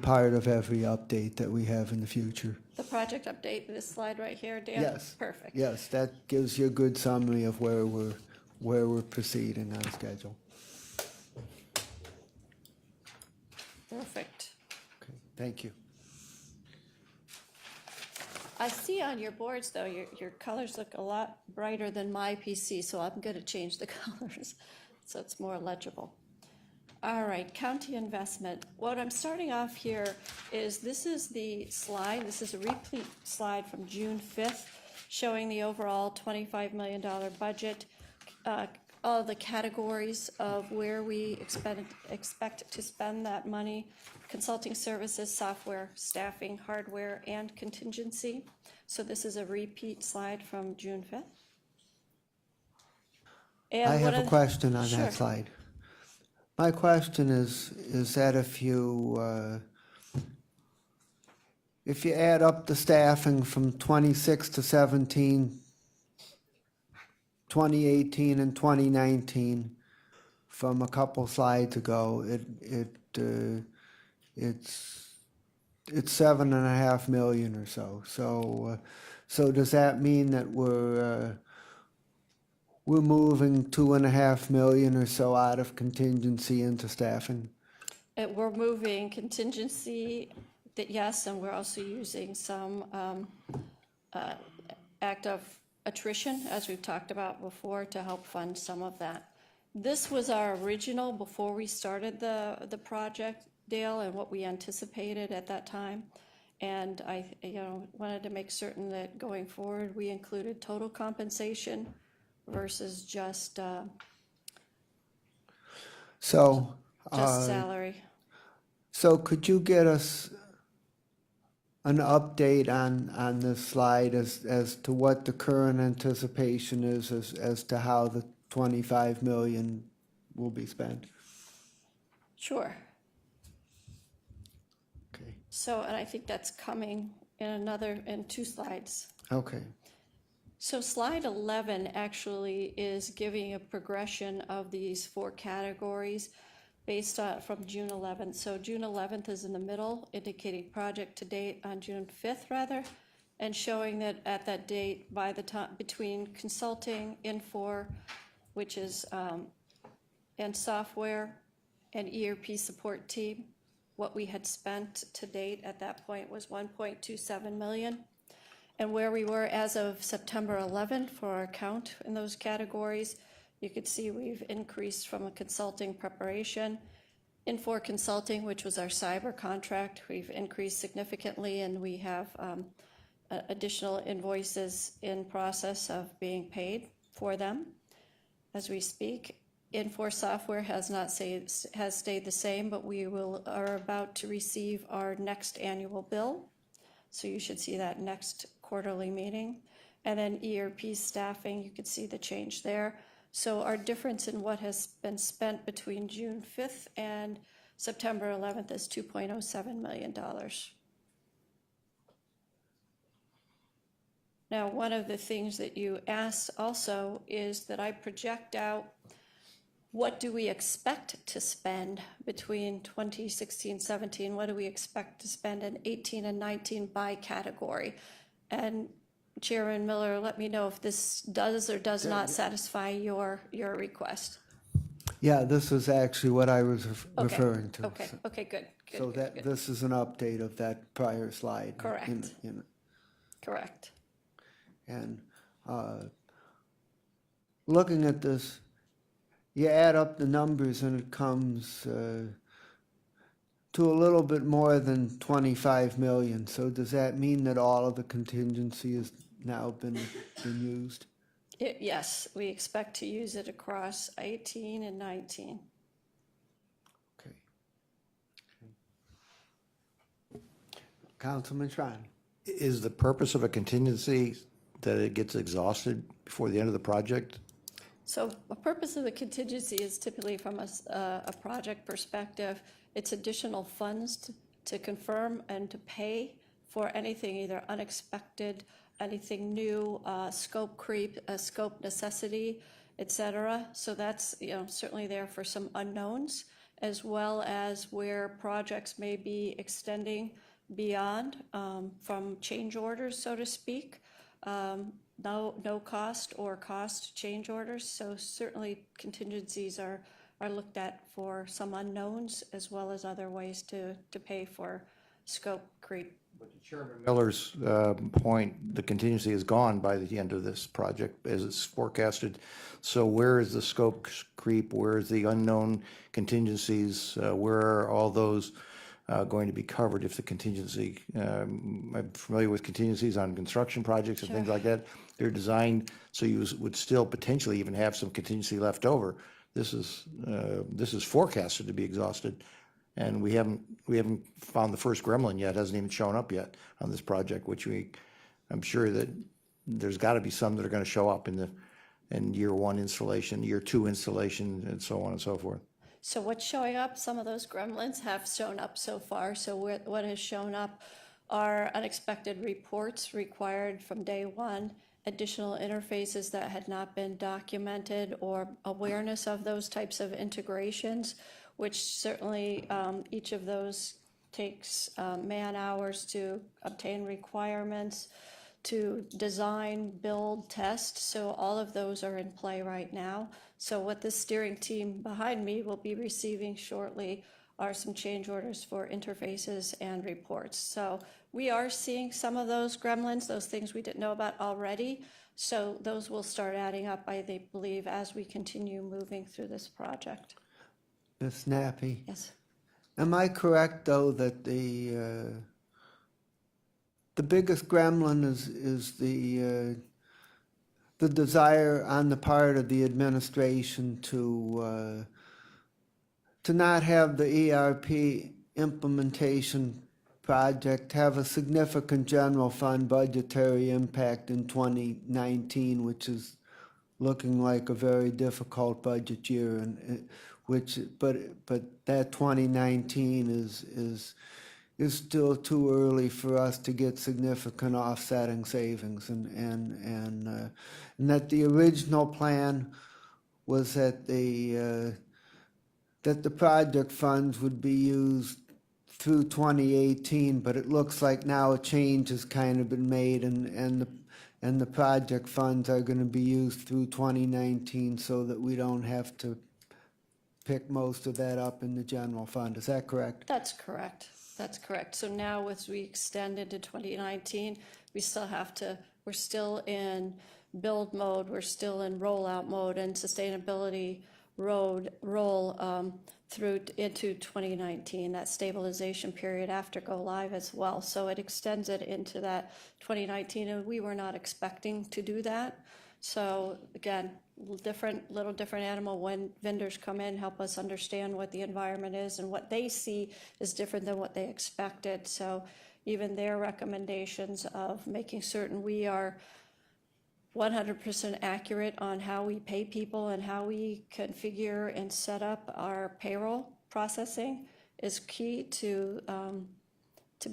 Speaker 1: part of every update that we have in the future.
Speaker 4: The project update, this slide right here, Dan?
Speaker 1: Yes.
Speaker 4: Perfect.
Speaker 1: Yes, that gives you a good summary of where we're proceeding on schedule.
Speaker 4: Perfect.
Speaker 1: Okay, thank you.
Speaker 4: I see on your boards, though, your colors look a lot brighter than my PC, so I'm going to change the colors so it's more legible. All right, county investment. What I'm starting off here is this is the slide. This is a repeat slide from June 5th showing the overall $25 million budget, all the categories of where we expect to spend that money: consulting services, software, staffing, hardware, and contingency. So this is a repeat slide from June 5th. And
Speaker 1: I have
Speaker 4: one
Speaker 1: a
Speaker 4: of-
Speaker 1: question on
Speaker 4: Sure.
Speaker 1: that slide. My question is that if you add up the staffing from 26 to 17, 2018 and 2019 from a couple slides ago, it's 7.5 million or so. So does that mean that we're moving 2.5 million or so out of contingency into staffing?
Speaker 4: We're moving contingency, yes, and we're also using some act of attrition, as we've talked about before, to help fund some of that. This was our original before we started the project, Dale, and what we anticipated at that time. And I wanted to make certain that going forward, we included total compensation versus just salary.
Speaker 1: So could you get us an update on this slide as to what the current anticipation is as to how the 25 million will be spent?
Speaker 4: Sure.
Speaker 1: Okay.
Speaker 4: So, and I think that's coming in 2 slides.
Speaker 1: Okay.
Speaker 4: So slide 11 actually is giving a progression of these 4 categories based on from June 11th. So June 11th is in the middle, indicating project to date on June 5th rather, and showing that at that date, by the time between consulting, Infor, which is and software and ERP support team, what we had spent to date at that point was 1.27 million. And where we were as of September 11th for our count in those categories, you could see we've increased from a consulting preparation. Infor Consulting, which was our cyber contract, we've increased significantly, and we have additional invoices in process of being paid for them as we speak. Infor Software has stayed the same, but we are about to receive our next annual bill. So you should see that next quarterly meeting. And then ERP staffing, you can see the change there. So our difference in what has been spent between June 5th and September 11th is $2.07 million. Now, one of the things that you asked also is that I project out what do we expect to spend between 2016, 17? What do we expect to spend in 18 and 19 by category? And Chairman Miller, let me know if this does or does not satisfy your request.
Speaker 1: Yeah, this is actually what I was
Speaker 4: Okay,
Speaker 1: referring to.
Speaker 4: Okay, okay, good.
Speaker 1: So that this is an update of that prior slide.
Speaker 4: Correct. Correct.
Speaker 1: And looking at this, you add up the numbers and it comes to a little bit more than 25 million. So does that mean that all of the contingency has now been used?
Speaker 4: Yes, we expect to use it across 18 and 19.
Speaker 1: Okay. Councilman Shrine.
Speaker 7: Is the purpose of a contingency that it gets exhausted before the end of the project?
Speaker 4: So a purpose of the contingency is typically from a project perspective, it's additional funds to confirm and to pay for anything either unexpected, anything new, scope creep, scope necessity, et cetera. So that's, certainly there for some unknowns, as well as where projects may be extending beyond, from change orders, so to speak. No cost or cost change orders. So certainly contingencies are looked at for some unknowns, as well as other ways to pay for scope creep.
Speaker 7: But to Chairman Miller's point, the contingency is gone by the end of this project as it's forecasted. So where is the scope creep? Where is the unknown contingencies? Where are all those going to be covered if the contingency, I'm familiar with contingencies on construction projects and things like that. They're designed so you would still potentially even have some contingency left over. This is forecasted to be exhausted. And we haven't found the first gremlin yet, hasn't even shown up yet on this project, which I'm sure that there's got to be some that are going to show up in year one installation, year two installation, and so on and so forth.
Speaker 4: So what's showing up, some of those gremlins have shown up so far. So what has shown up are unexpected reports required from day one, additional interfaces that had not been documented, or awareness of those types of integrations, which certainly each of those takes man hours to obtain requirements, to design, build, test. So all of those are in play right now. So what the steering team behind me will be receiving shortly are some change orders for interfaces and reports. So we are seeing some of those gremlins, those things we didn't know about already. So those will start adding up, I believe, as we continue moving through this project.
Speaker 1: Ms. Nappy.
Speaker 4: Yes.
Speaker 1: Am I correct, though, that the biggest gremlin is the desire on the part of the administration to not have the ERP implementation project have a significant general fund budgetary impact in 2019, which is looking like a very difficult budget year, and but that 2019 is still too early for us to get significant offsetting savings, and that the original plan was that the project funds would be used through 2018, but it looks like now a change has kind of been made, and the project funds are going to be used through 2019, so that we don't have to pick most of that up in the general fund. Is that correct?
Speaker 4: That's correct. That's correct. So now as we extend into 2019, we're still in build mode, we're still in rollout mode and sustainability roll through into 2019, that stabilization period after go live as well. So it extends it into that 2019, and we were not expecting to do that. So again, little different animal when vendors come in, help us understand what the environment is, and what they see is different than what they expected. So even their recommendations of making certain we are 100% accurate on how we pay people and how we configure and set up our payroll processing is key to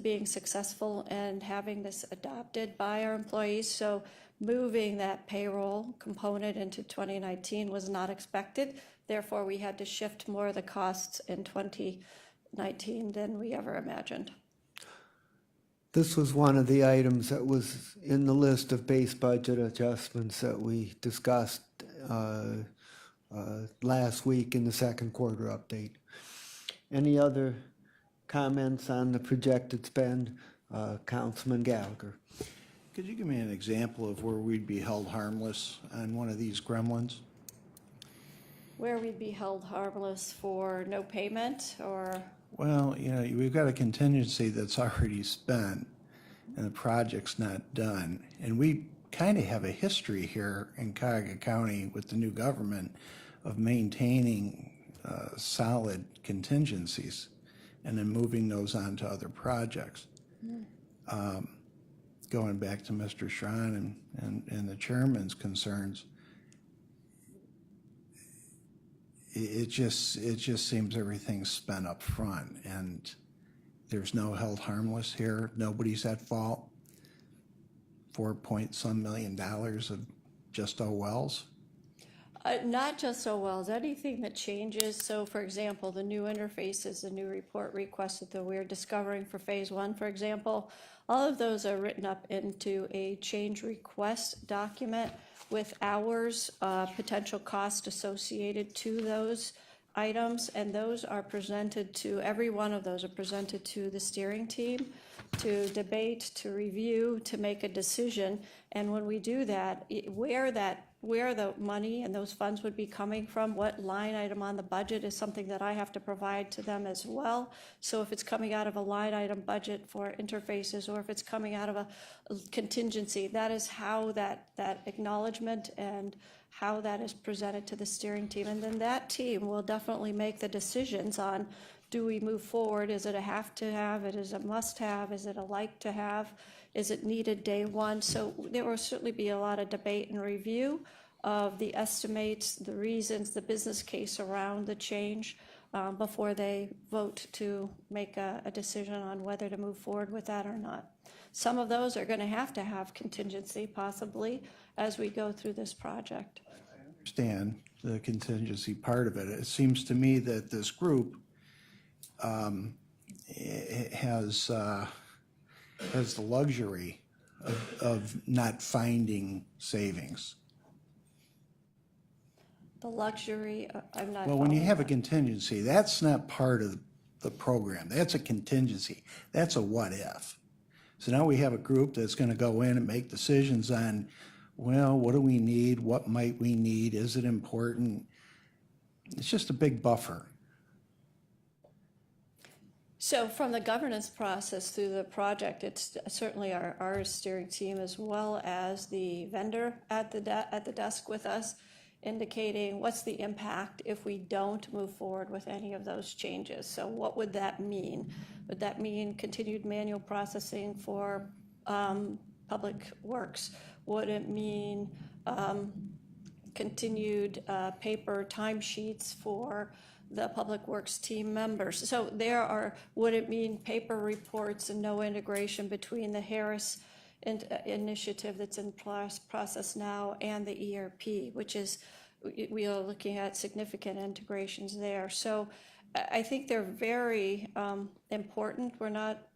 Speaker 4: being successful and having this adopted by our employees. So moving that payroll component into 2019 was not expected. Therefore, we had to shift more of the costs in 2019 than we ever imagined.
Speaker 1: This was one of the items that was in the list of base budget adjustments that we discussed last week in the second quarter update. Any other comments on the projected spend? Councilman Gallagher.
Speaker 8: Could you give me an example of where we'd be held harmless on one of these gremlins?
Speaker 4: Where we'd be held harmless for no payment, or?
Speaker 8: Well, we've got a contingency that's already spent and the project's not done. And we kind of have a history here in Cuyahoga County with the new government of maintaining solid contingencies and then moving those on to other projects. Going back to Mr. Schron and the chairman's concerns, it just seems everything's spent up front, and there's no held harmless here. Nobody's at fault. 4-point-some million of just wells.
Speaker 4: Not just so wells, anything that changes. So for example, the new interfaces, the new report requests that we're discovering for phase one, for example, all of those are written up into a change request document with hours, potential cost associated to those items. And those are presented to, every one of those are presented to the steering team to debate, to review, to make a decision. And when we do that, where the money and those funds would be coming from, what line item on the budget is something that I have to provide to them as well. So if it's coming out of a line item budget for interfaces, or if it's coming out of a contingency, that is how that acknowledgement and how that is presented to the steering team. And then that team will definitely make the decisions on, do we move forward? Is it a have to have? Is it a must have? Is it a like to have? Is it needed day one? So there will certainly be a lot of debate and review of the estimates, the reasons, the business case around the change before they vote to make a decision on whether to move forward with that or not. Some of those are going to have contingency possibly as we go through this project.
Speaker 8: Understand the contingency part of it. It seems to me that this group has the luxury of not finding savings.
Speaker 4: The luxury, I'm not.
Speaker 8: Well, when you
Speaker 4: following
Speaker 8: have a
Speaker 4: that.
Speaker 8: contingency, that's not part of the program. That's a contingency. That's a what if. So now we have a group that's going to go in and make decisions on, well, what do we need? What might we need? Is it important? It's just a big buffer.
Speaker 4: So from the governance process through the project, it's certainly our steering team as well as the vendor at the desk with us, indicating what's the impact if we don't move forward with any of those changes. So what would that mean? Would that mean continued manual processing for public works? Would it mean continued paper timesheets for the Public Works team members? So would it mean paper reports and no integration between the Harris initiative that's in process now and the ERP, which is, we are looking at significant integrations there. So I think they're very important. We're not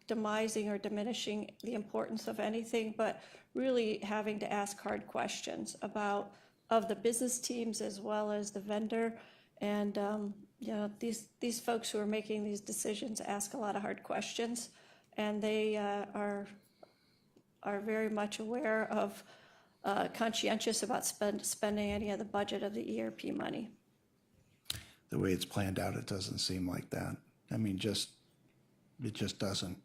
Speaker 4: demising or diminishing the importance of anything, but really having to ask hard questions of the business teams as well as the vendor. And these folks who are making these decisions ask a lot of hard questions, and they are very much aware of conscientious about spending any of the budget of the ERP money.
Speaker 8: The way it's planned out, it doesn't seem like that. I mean, it just doesn't.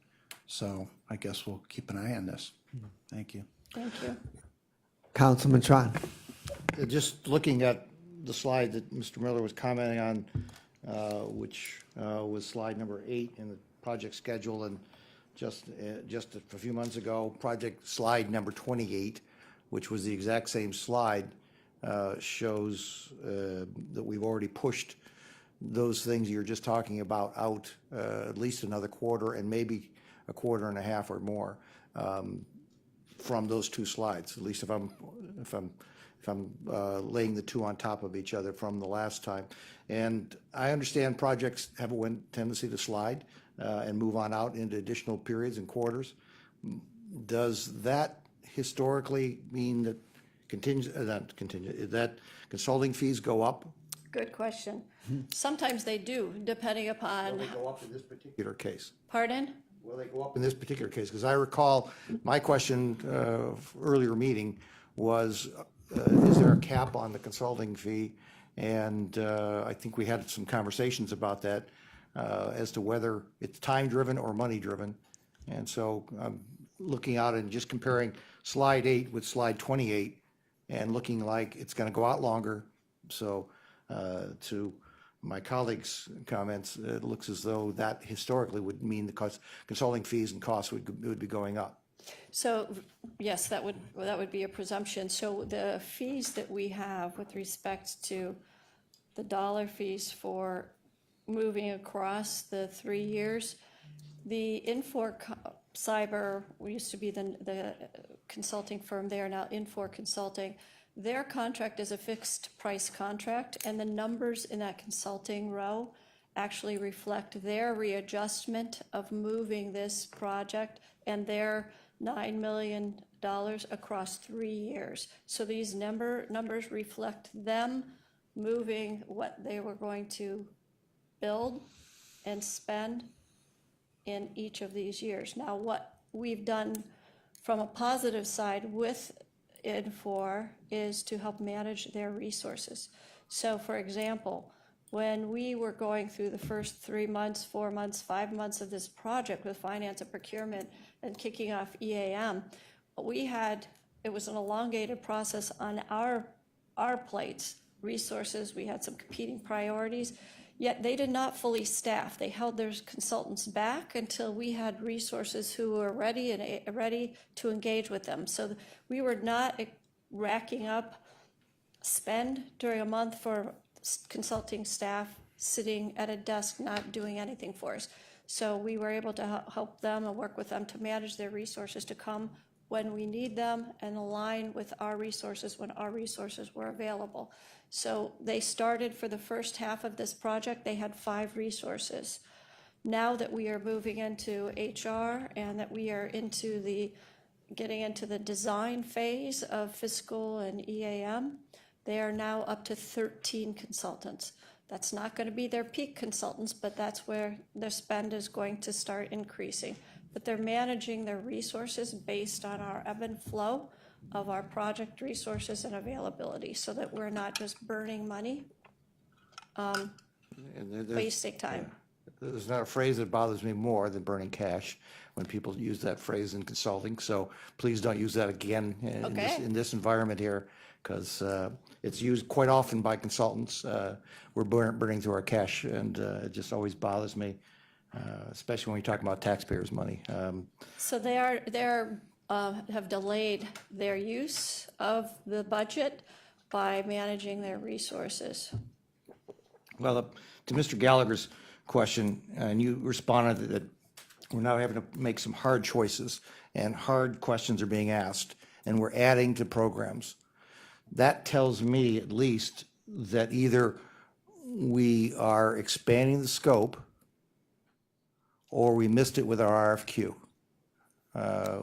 Speaker 8: So I guess we'll keep an eye on this. Thank you.
Speaker 4: Thank you.
Speaker 1: Councilman Tron.
Speaker 7: Just looking at the slide that Mr. Miller was commenting on, which was slide number 8 in the project schedule, and just a few months ago, project slide number 28, which was the exact same slide, shows that we've already pushed those things you're just talking about out at least another quarter and maybe a quarter and a half or more from those two slides. At least if I'm laying the two on top of each other from the last time. And I understand projects have a tendency to slide and move on out into additional periods and quarters. Does that historically mean that that consulting fees go up?
Speaker 4: Good question. Sometimes they do, depending
Speaker 7: Will
Speaker 4: upon,
Speaker 7: they go up in this particular case?
Speaker 4: pardon?
Speaker 7: Will they go up in this particular case? Because I recall my question earlier meeting was, is there a cap on the consulting fee? And I think we had some conversations about that as to whether it's time-driven or money-driven. And so I'm looking out and just comparing slide 8 with slide 28 and looking like it's going to go out longer. So to my colleagues' comments, it looks as though that historically would mean the consulting fees and costs would be going up.
Speaker 4: So, yes, that would be a presumption. So the fees that we have with respect to the dollar fees for moving across the 3 years, the Infor Cyber, we used to be the consulting firm, they are now Infor Consulting. Their contract is a fixed price contract, and the numbers in that consulting row actually reflect their readjustment of moving this project and their $9 million across 3 years. So these numbers reflect them moving what they were going to build and spend in each of these years. Now, what we've done from a positive side with Infor is to help manage their resources. So, for example, when we were going through the first 3 months, 4 months, 5 months of this project with finance and procurement and kicking off EAM, it was an elongated process on our plates, resources, we had some competing priorities, yet they did not fully staff. They held their consultants back until we had resources who were ready to engage with them. So we were not racking up spend during a month for consulting staff sitting at a desk not doing anything for us. So we were able to help them and work with them to manage their resources to come when we need them and align with our resources when our resources were available. So they started for the first half of this project, they had 5 resources. Now that we are moving into HR and that we are getting into the design phase of fiscal and EAM, they are now up to 13 consultants. That's not going to be their peak consultants, but that's where their spend is going to start increasing. But they're managing their resources based on our ebb and flow of our project resources and availability so that we're not just burning money,
Speaker 7: And
Speaker 4: wasting time.
Speaker 7: There's not a phrase that bothers me more than burning cash when people use that phrase in consulting. So please don't use that again in this environment here, because it's used quite often by consultants. We're burning through our cash, and it just always bothers me, especially when we talk about taxpayers' money.
Speaker 4: So they have delayed their use of the budget by managing their resources.
Speaker 7: Well, to Mr. Gallagher's question, and you responded that we're now having to make some hard choices, and hard questions are being asked, and we're adding to programs. That tells me at least that either we are expanding the scope or we missed it with our RFQ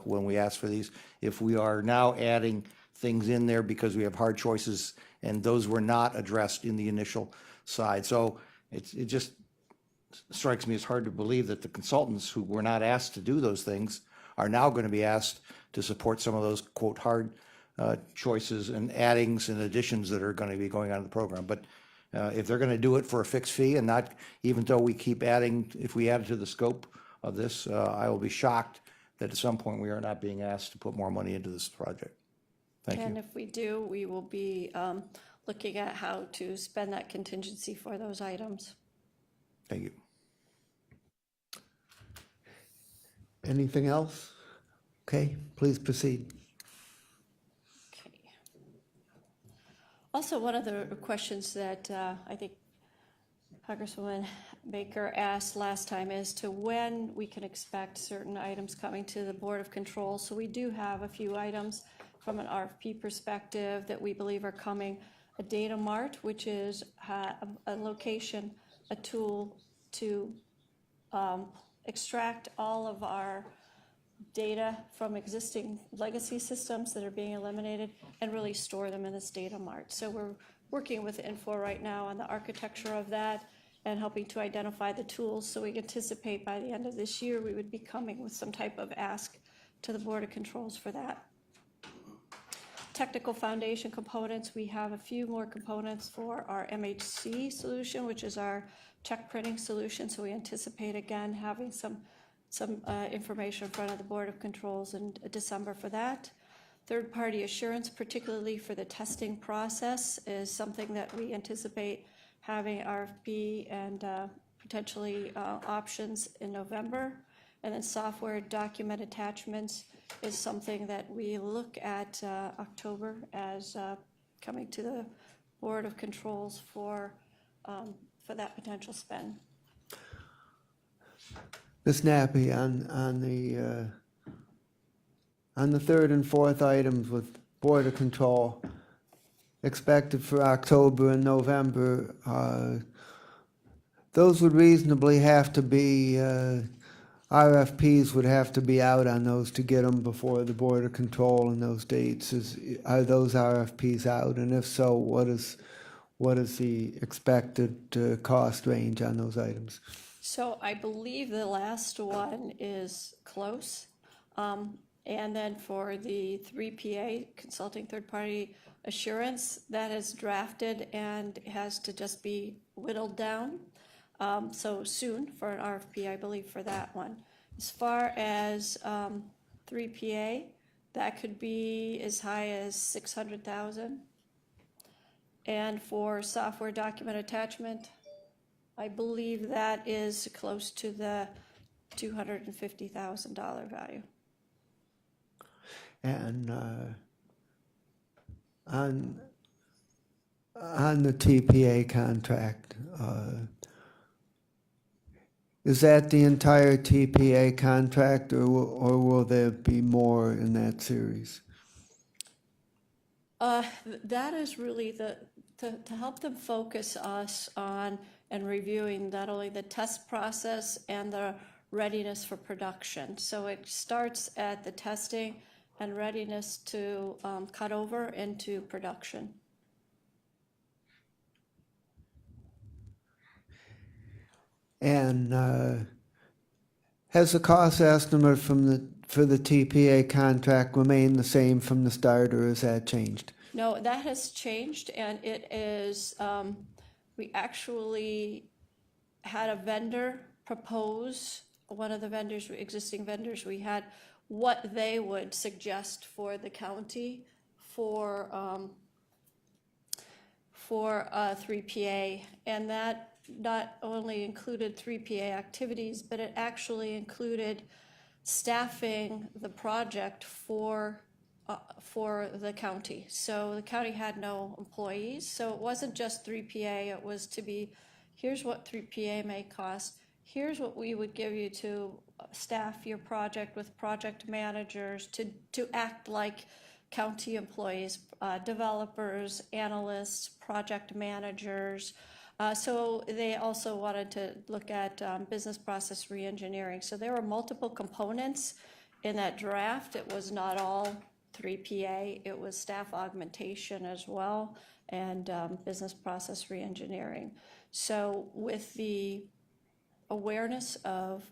Speaker 7: when we asked for these. If we are now adding things in there because we have hard choices and those were not addressed in the initial side. So it just strikes me as hard to believe that the consultants who were not asked to do those things are now going to be asked to support some of those, quote, hard choices and addings and additions that are going to be going on in the program. But if they're going to do it for a fixed fee and not, even though we keep adding, if we add to the scope of this, I will be shocked that at some point we are not being asked to put more money into this project. Thank
Speaker 4: And
Speaker 7: you.
Speaker 4: if we do, we will be looking at how to spend that contingency for those items.
Speaker 7: Thank you.
Speaker 1: Anything else? Okay, please proceed.
Speaker 4: Okay. Also, one of the questions that I think Congresswoman Baker asked last time as to when we can expect certain items coming to the Board of Control. So we do have a few items from an RFP perspective that we believe are coming. A data mart, which is a location, a tool to extract all of our data from existing legacy systems that are being eliminated and really store them in this data mart. So we're working with Infor right now on the architecture of that and helping to identify the tools. So we anticipate by the end of this year, we would be coming with some type of ask to the Board of Controls for that. Technical foundation components, we have a few more components for our MHC solution, which is our check printing solution. So we anticipate again having some information in front of the Board of Controls in December for that. Third-party assurance, particularly for the testing process, is something that we anticipate having RFP and potentially options in November. And then software document attachments is something that we look at October as coming to the Board of Controls for that potential spend.
Speaker 1: Ms. Nappy, on the third and fourth items with Board of Control expected for October and November, those would reasonably have to be, RFPs would have to be out on those to get them before the Board of Control in those dates. Are those RFPs out? And if so, what is the expected cost range on those items?
Speaker 4: So I believe the last one is close. And then for the 3PA, consulting third-party assurance, that is drafted and has to just be whittled down. So soon for an RFP, I believe, for that one. As far as 3PA, that could be as high as 600,000. And for software document attachment, I believe that is close to the $250,000 value.
Speaker 1: And on the TPA contract, is that the entire TPA contract, or will there be more in that series?
Speaker 4: That is really to help them focus us on and reviewing not only the test process and the readiness for production. So it starts at the testing and readiness to cut over into production.
Speaker 1: And has the cost estimate for the TPA contract remained the same from the start, or has that changed?
Speaker 4: No, that has changed, and it is, we actually had a vendor propose, one of the vendors, existing vendors we had, what they would suggest for the county for 3PA, and that not only included 3PA activities, but it actually included staffing the project for the county. So the county had no employees, so it wasn't just 3PA, it was to be, here's what 3PA may cost, here's what we would give you to staff your project with project managers to act like county employees, developers, analysts, project managers. So they also wanted to look at business process reengineering. So there were multiple components in that draft. It was not all 3PA, it was staff augmentation as well, and business process reengineering. So with the awareness of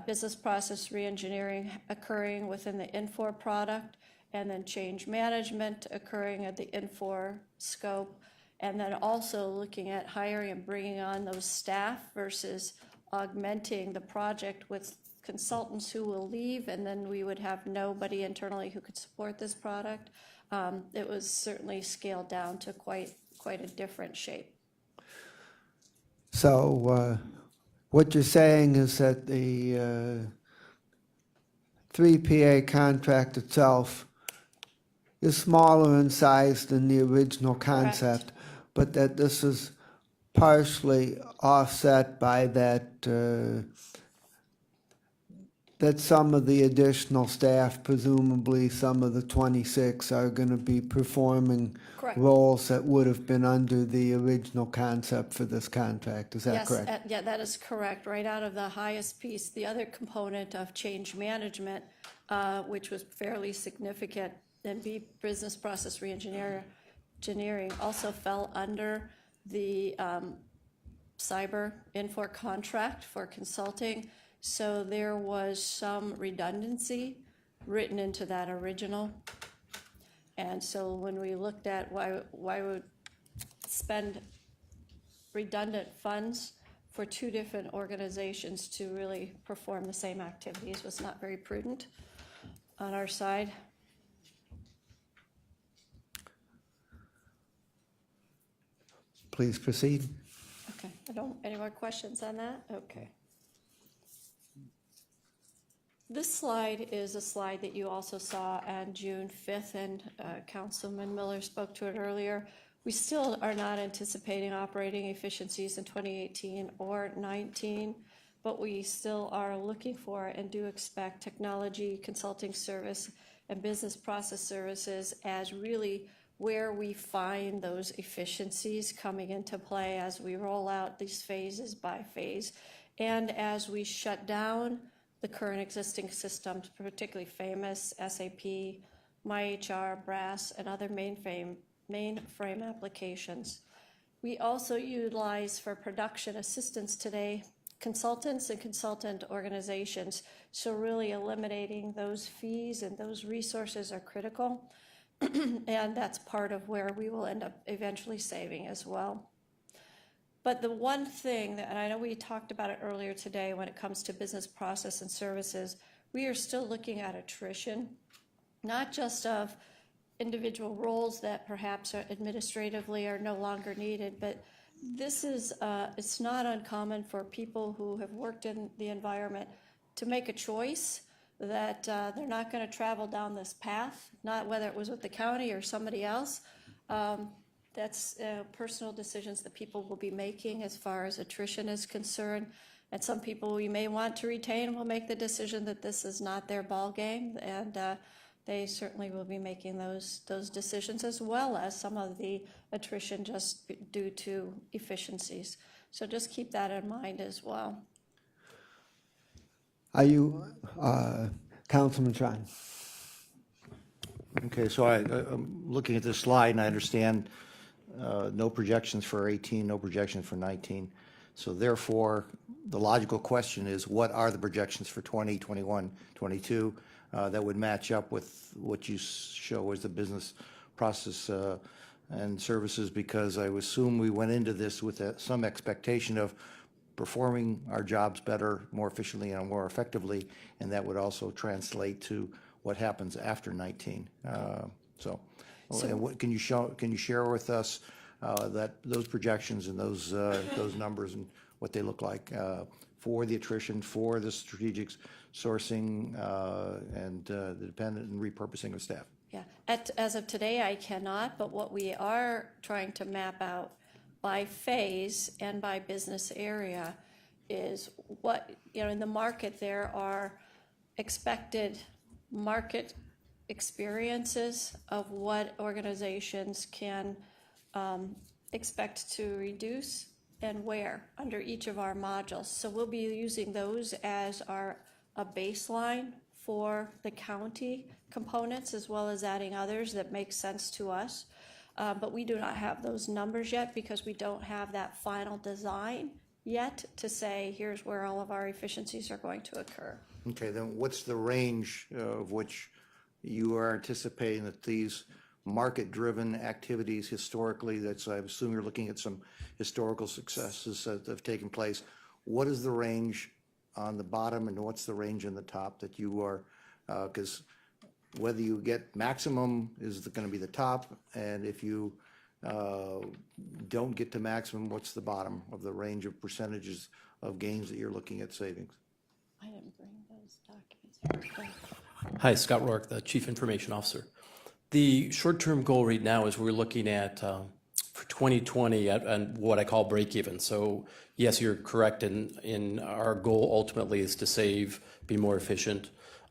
Speaker 4: business process reengineering occurring within the Infor product, and then change management occurring at the Infor scope, and then also looking at hiring and bringing on those staff versus augmenting the project with consultants who will leave, and then we would have nobody internally who could support this product. It was certainly scaled down to quite a different shape.
Speaker 1: So what you're saying is that the 3PA contract itself is smaller in size than the original concept, but that this is partially offset by that that some of the additional staff, presumably some of the 26, are going to be performing
Speaker 4: Correct.
Speaker 1: roles that would have been under the original concept for this contract. Is that
Speaker 4: Yes,
Speaker 1: correct?
Speaker 4: yeah, that is correct. Right out of the highest piece, the other component of change management, which was fairly significant, and business process reengineering also fell under the cyber Infor contract for consulting. So there was some redundancy written into that original. And so when we looked at why would spend redundant funds for two different organizations to really perform the same activities was not very prudent on our side.
Speaker 1: Please proceed.
Speaker 4: Okay, any more questions on that? Okay. This slide is a slide that you also saw on June 5th, and Councilman Miller spoke to it earlier. We still are not anticipating operating efficiencies in 2018 or 19, but we still are looking for and do expect technology, consulting service, and business process services as really where we find those efficiencies coming into play as we roll out these phases by phase, and as we shut down the current existing systems, particularly famous SAP, MyHR, Brass, and other mainframe applications. We also utilize for production assistance today consultants and consultant organizations, so really eliminating those fees and those resources are critical, and that's part of where we will end up eventually saving as well. But the one thing that, and I know we talked about it earlier today when it comes to business process and services, we are still looking at attrition, not just of individual roles that perhaps are administratively are no longer needed, but this is, it's not uncommon for people who have worked in the environment to make a choice that they're not going to travel down this path, not whether it was with the county or somebody else. That's personal decisions that people will be making as far as attrition is concerned. And some people we may want to retain will make the decision that this is not their ball game, and they certainly will be making those decisions, as well as some of the attrition just due to efficiencies. So just keep that in mind as well.
Speaker 1: Are you, Councilman Shine?
Speaker 7: Okay, so I'm looking at this slide and I understand no projections for 18, no projections for 19. So therefore, the logical question is, what are the projections for 20, 21, 22 that would match up with what you show as the business process and services? Because I would assume we went into this with some expectation of performing our jobs better, more efficiently, and more effectively, and that would also translate to what happens after 19. And what can you share with us that those projections and those numbers and what they look like for the attrition, for the strategic sourcing, and the dependent and repurposing of staff?
Speaker 4: Yeah, as of today, I cannot, but what we are trying to map out by phase and by business area is what, in the market there are expected market experiences of what organizations can expect to reduce and where under each of our modules. So we'll be using those as a baseline for the county components, as well as adding others that make sense to us. But we do not have those numbers yet because we don't have that final design yet to say, here's where all of our efficiencies are going to occur.
Speaker 7: Okay, then what's the range of which you are anticipating that these market-driven activities historically, I assume you're looking at some historical successes that have taken place. What is the range on the bottom and what's the range on the top that you are, because whether you get maximum is going to be the top, and if you don't get to maximum, what's the bottom of the range of percentages of gains that you're looking at savings?
Speaker 4: I didn't bring those documents.
Speaker 9: Hi, Scott Rourke, the Chief Information Officer. The short-term goal right now is we're looking at for 2020 at what I call break-even. So yes, you're correct in our goal ultimately is to save, be more efficient.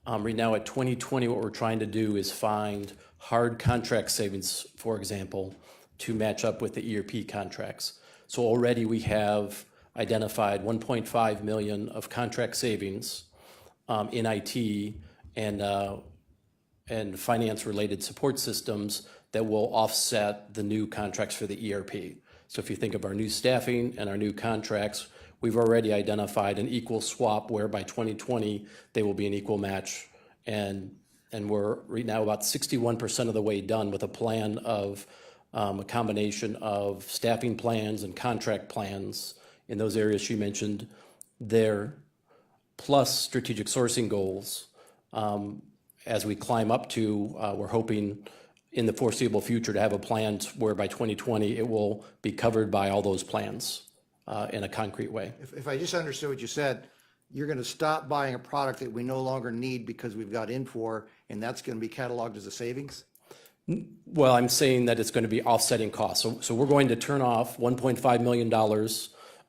Speaker 9: Right now at 2020, what we're trying to do is find hard contract savings, for example, to match up with the ERP contracts. So already we have identified 1.5 million of contract savings in IT and finance-related support systems that will offset the new contracts for the ERP. So if you think of our new staffing and our new contracts, we've already identified an equal swap where by 2020 they will be an equal match, and we're right now about 61% of the way done with a plan of a combination of staffing plans and contract plans in those areas she mentioned there, plus strategic sourcing goals. As we climb up to, we're hoping in the foreseeable future to have a plan where by 2020 it will be covered by all those plans in a concrete way.
Speaker 7: If I just understood what you said, you're going to stop buying a product that we no longer need because we've got Infor, and that's going to be cataloged as a savings?
Speaker 9: Well, I'm saying that it's going to be offsetting costs. So we're going to turn off $1.5 million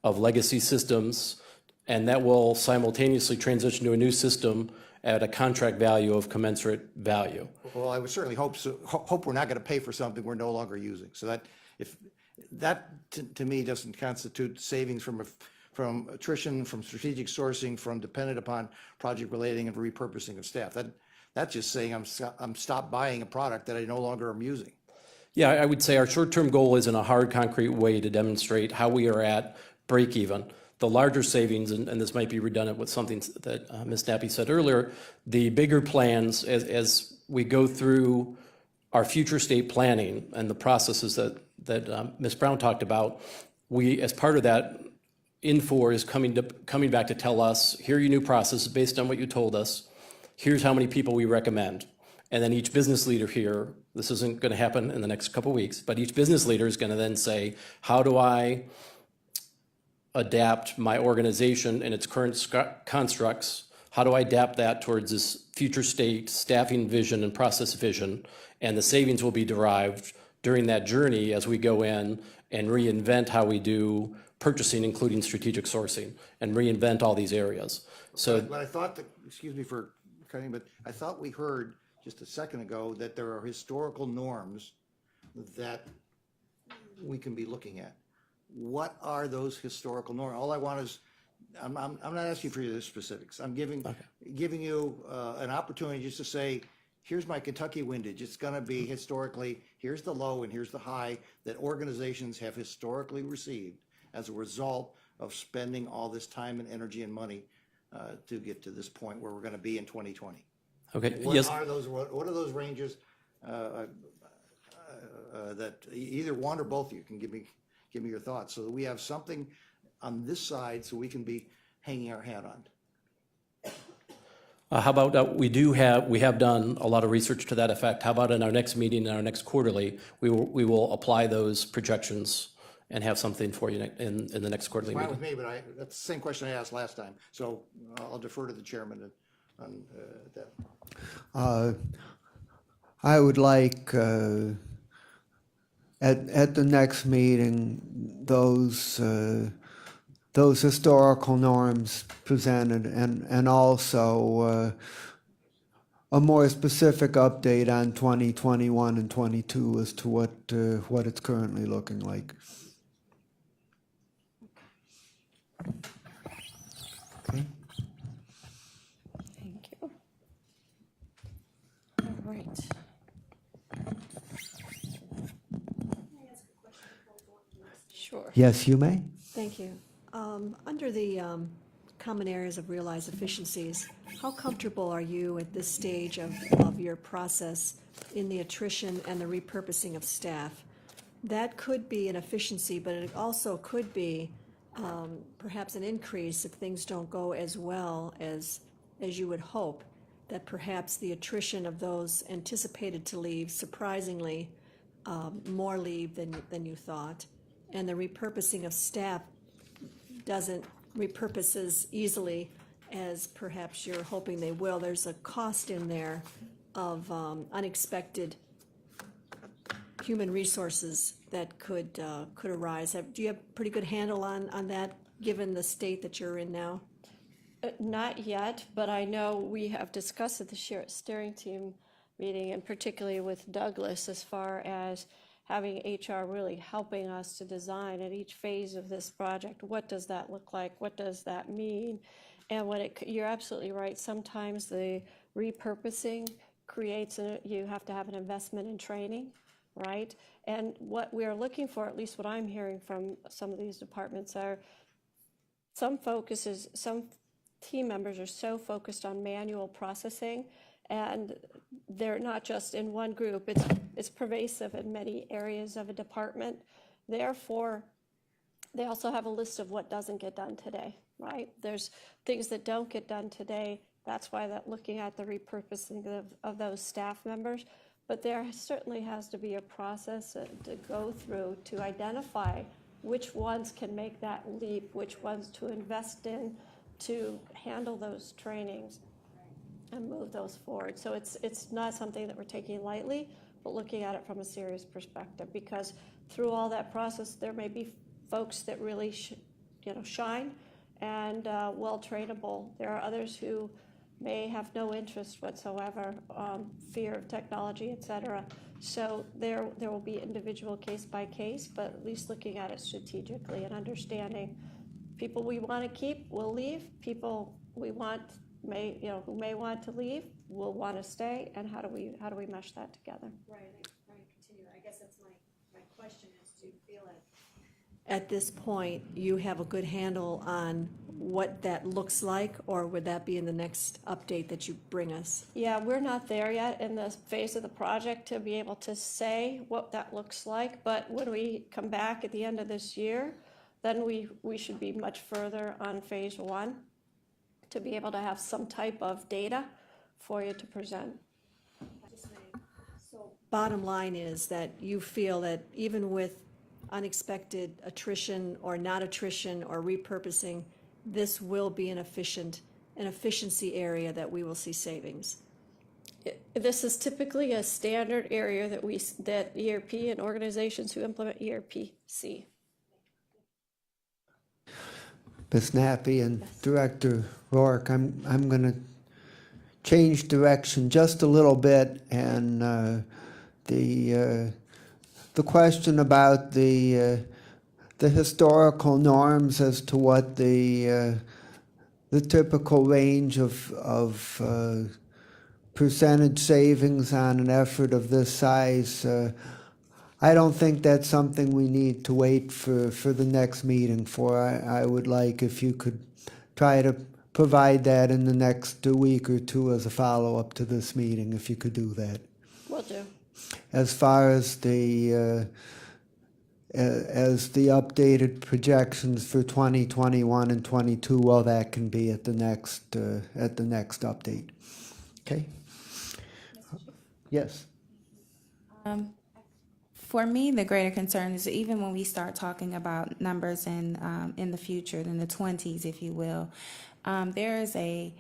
Speaker 9: of legacy systems, and that will simultaneously transition to a new system at a contract value of commensurate value.
Speaker 7: Well, I would certainly hope so, hope we're not going to pay for something we're no longer using. So that, if, that to me doesn't constitute savings from attrition, from strategic sourcing, from dependent upon project relating and repurposing of staff. That's just saying I'm stopped buying a product that I no longer am using.
Speaker 9: Yeah, I would say our short-term goal is in a hard, concrete way to demonstrate how we are at break even. The larger savings, and this might be redundant with something that Ms. Nappy said earlier, the bigger plans as we go through our future state planning and the processes that Ms. Brown talked about, we, as part of that, Infor is coming back to tell us, here are your new processes based on what you told us. Here's how many people we recommend. And then each business leader here, this isn't going to happen in the next couple of weeks, but each business leader is going to then say, how do I adapt my organization and its current constructs? How do I adapt that towards this future state staffing vision and process vision? And the savings will be derived during that journey as we go in and reinvent how we do purchasing, including strategic sourcing, and reinvent all these areas. So,
Speaker 7: But I thought that, excuse me for cutting, but I thought we heard just a second ago that there are historical norms that we can be looking at. What are those historical norms? All I want is, I'm not asking for the specifics. I'm giving you an opportunity just to say, here's my Kentucky windage. It's going to be historically, here's the low and here's the high that organizations have historically received as a result of spending all this time and energy and money to get to this point where we're going to be in 2020.
Speaker 9: okay,
Speaker 7: What
Speaker 9: yes.
Speaker 7: are those? What are those ranges that either one or both of you can give me your thoughts, so that we have something on this side, so we can be hanging our hat on.
Speaker 9: How about we have done a lot of research to that effect. How about in our next meeting, in our next quarterly, we will apply those projections and have something for you in the next quarterly
Speaker 7: Fine
Speaker 9: meeting.
Speaker 7: with me, but that's the same question I asked last time, so I'll defer to the chairman on that.
Speaker 1: I would like, at the next meeting, those historical norms presented, and also a more specific update on 2021 and 22 as to what it's currently looking like. Okay.
Speaker 4: Thank you. All right. Sure.
Speaker 1: Yes, you may.
Speaker 3: Thank you. Under the common areas of realized efficiencies, how comfortable are you at this stage of your process in the attrition and the repurposing of staff? That could be an efficiency, but it also could be perhaps an increase if things don't go as well as you would hope, that perhaps the attrition of those anticipated to leave, surprisingly, more leave than you thought, and the repurposing of staff doesn't repurpose as easily as perhaps you're hoping they will. There's a cost in there of unexpected human resources that could arise. Do you have a pretty good handle on that, given the state that you're in now?
Speaker 4: Not yet, but I know we have discussed at the steering team meeting, and particularly with Douglas, as far as having HR really helping us to design at each phase of this project. What does that look like? What does that mean? And you're absolutely right. Sometimes the repurposing creates you have to have an investment in training, right? And what we're looking for, at least what I'm hearing from some of these departments, are some team members are so focused on manual processing, and they're not just in one group. It's pervasive in many areas of a department. Therefore, they also have a list of what doesn't get done today, right? There's things that don't get done today. That's why looking at the repurposing of those staff members. but there certainly has to be a process to go through to identify which ones can make that leap, which ones to invest in to handle those trainings and move those forward. So it's not something that we're taking lightly, but looking at it from a serious perspective, because through all that process, there may be folks that really shine and well trainable. There are others who may have no interest whatsoever, fear of technology, et cetera. So there will be individual case by case, but at least looking at it strategically and understanding people we want to keep will leave, people we want who may want to leave will want to stay, and how do we mesh that together?
Speaker 5: Right, continue. I guess that's my question is, do you feel like at this point you have a good handle on what that looks like, or would that be in the next update that you bring us?
Speaker 4: Yeah, we're not there yet in this phase of the project to be able to say what that looks like, but when we come back at the end of this year, then we should be much further on phase one to be able to have some type of data for you to present.
Speaker 5: So bottom line is that you feel that even with unexpected attrition or not attrition or repurposing, this will be an efficiency area that we will see savings.
Speaker 4: This is typically a standard area that ERP and organizations who implement ERP see.
Speaker 1: Ms. Nappy and Director Rourke, I'm going to change direction just a little bit, and the question about the historical norms as to what the typical range of percentage savings on an effort of this size. I don't think that's something we need to wait for the next meeting for. I would like if you could try to provide that in the next week or two as a follow-up to this meeting, if you could do that.
Speaker 4: Will do.
Speaker 1: As far as the updated projections for 2021 and 22, well, that can be at the next update. Okay. Yes.
Speaker 6: For me, the greater concern is even when we start talking about numbers in the future, in the 20s, if you will, there is a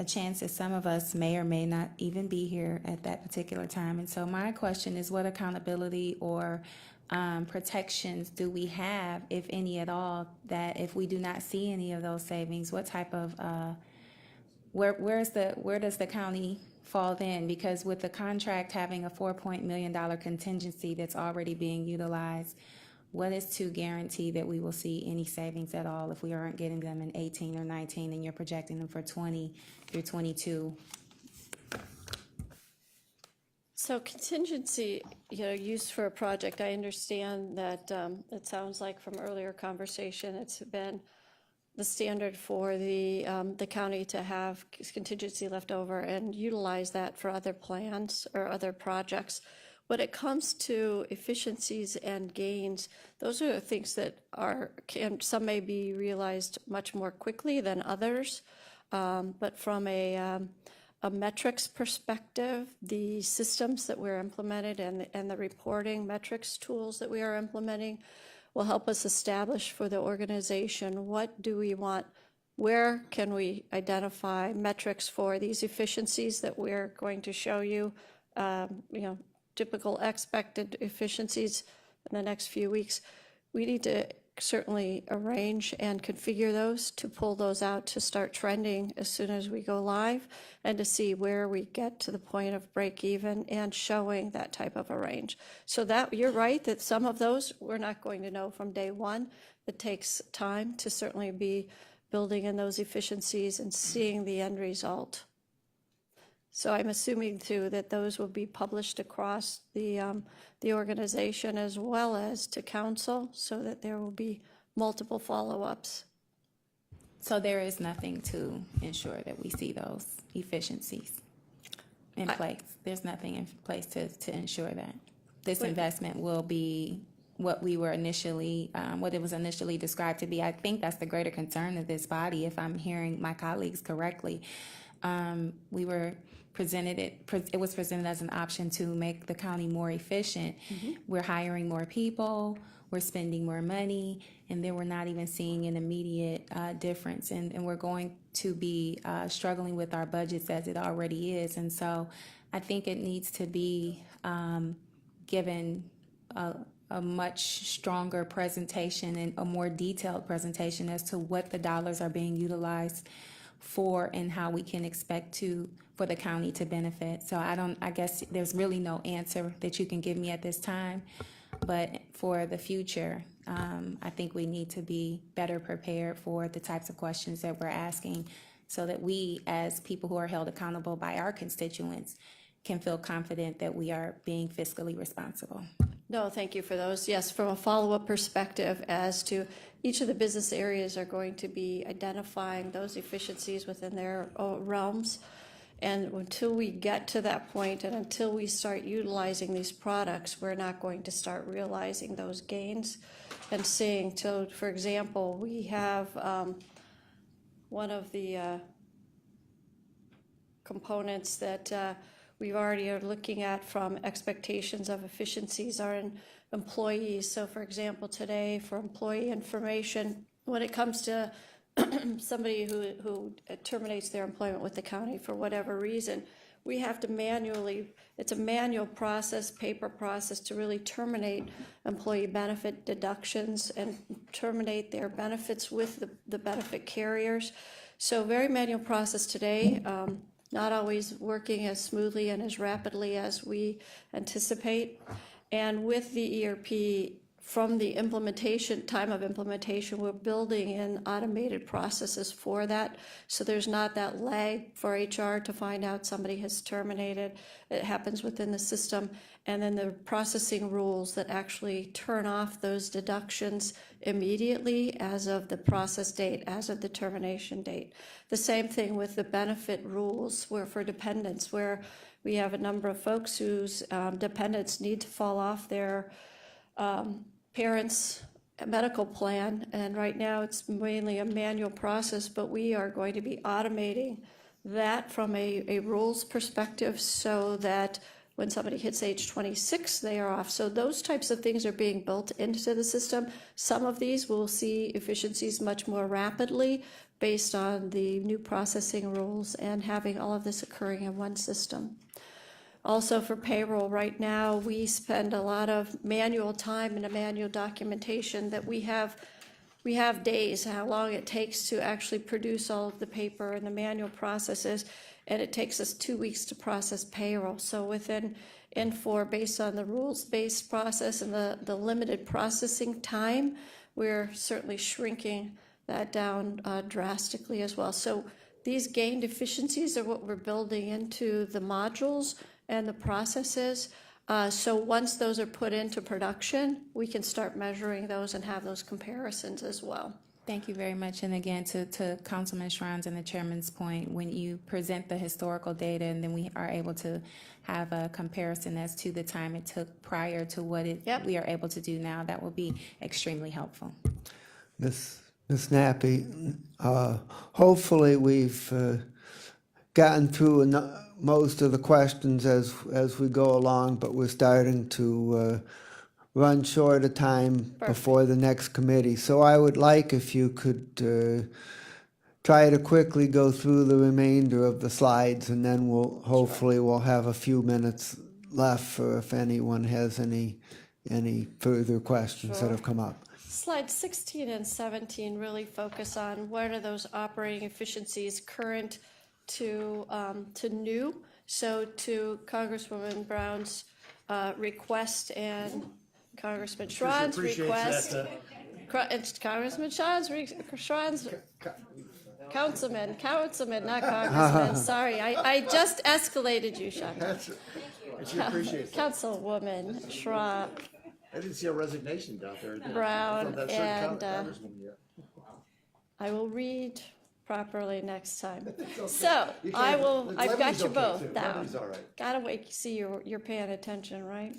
Speaker 6: chance that some of us may or may not even be here at that particular time. And so my question is, what accountability or protections do we have, if any at all, that if we do not see any of those savings, what type of where does the county fall then? Because with the contract having a $4 million contingency that's already being utilized, what is to guarantee that we will see any savings at all if we aren't getting them in 18 or 19 and you're projecting them for 20 through 22?
Speaker 4: So contingency, used for a project, I understand that it sounds like from earlier conversation, it's been the standard for the county to have contingency left over and utilize that for other plans or other projects. When it comes to efficiencies and gains, those are the things that some may be realized much more quickly than others. But from a metrics perspective, the systems that we're implemented and the reporting metrics tools that we are implementing will help us establish for the organization what do we want, where can we identify metrics for these efficiencies that we're going to show you, typical expected efficiencies in the next few weeks. We need to certainly arrange and configure those to pull those out to start trending as soon as we go live and to see where we get to the point of break even and showing that type of a range. So that you're right that some of those we're not going to know from day one. It takes time to certainly be building in those efficiencies and seeing the end result. So I'm assuming too that those will be published across the organization as well as to council so that there will be multiple follow-ups.
Speaker 6: So there is nothing to ensure that we see those efficiencies in place. There's nothing in place to ensure that this investment will be what we were initially, what it was initially described to be. I think that's the greater concern of this body, if I'm hearing my colleagues correctly. we were it was presented as an option to make the county more efficient. We're hiring more people, we're spending more money, and then we're not even seeing an immediate difference. And we're going to be struggling with our budgets as it already is. And so I think it needs to be given a much stronger presentation and a more detailed presentation as to what the dollars are being utilized for and how we can expect for the county to benefit. So I guess there's really no answer that you can give me at this time, but for the future, I think we need to be better prepared for the types of questions that we're asking so that we, as people who are held accountable by our constituents, can feel confident that we are being fiscally responsible.
Speaker 4: No, thank you for those. Yes, from a follow-up perspective as to each of the business areas are going to be identifying those efficiencies within their realms. And until we get to that point and until we start utilizing these products, we're not going to start realizing those gains and seeing. So, for example, we have one of the components that we already are looking at from expectations of efficiencies are in employees. So for example, today for employee information, when it comes to somebody who terminates their employment with the county for whatever reason, we have to it's a manual process, paper process to really terminate employee benefit deductions and terminate their benefits with the benefit carriers. So very manual process today. Not always working as smoothly and as rapidly as we anticipate. And with the ERP, from the time of implementation, we're building in automated processes for that. So there's not that lag for HR to find out somebody has terminated. It happens within the system. And then the processing rules that actually turn off those deductions immediately as of the process date, as of the termination date. The same thing with the benefit rules for dependents, where we have a number of folks whose dependents need to fall off their parents' medical plan. And right now it's mainly a manual process, but we are going to be automating that from a rules perspective so that when somebody hits age 26, they are off. So those types of things are being built into the system. Some of these will see efficiencies much more rapidly based on the new processing rules and having all of this occurring in one system. Also for payroll, right now, we spend a lot of manual time and a manual documentation that we have days, how long it takes to actually produce all of the paper and the manual processes, and it takes us 2 weeks to process payroll. So within Infor, based on the rules-based process and the limited processing time, we're certainly shrinking that down drastically as well. So these gained efficiencies are what we're building into the modules and the processes. So once those are put into production, we can start measuring those and have those comparisons as well.
Speaker 6: Thank you very much. And again, to Councilman Schranz and the chairman's point, when you present the historical data and then we are able to have a comparison as to the time it took prior to what we are able to do now, that will be extremely helpful.
Speaker 1: Ms. Nappi, hopefully we've gotten through most of the questions as we go along, but we're starting to run short of time before the next committee. So I would like if you could try to quickly go through the remainder of the slides, and then hopefully we'll have a few minutes left for if anyone has any further questions that have come up.
Speaker 4: Slides 16 and 17 really focus on what are those operating efficiencies current to new. So to Congresswoman Brown's request and Congressman Schran's request, Congressman Schran's, Councilman, not Congressman. Sorry, I just escalated you, Sean.
Speaker 7: She appreciates that.
Speaker 4: Councilwoman Schran,
Speaker 7: I didn't see a resignation down there.
Speaker 4: Brown,
Speaker 7: From that certain congressman yet.
Speaker 4: I will read properly next time. So I've got you both down.
Speaker 7: Lemon's all right.
Speaker 4: Gotta see you're paying attention, right?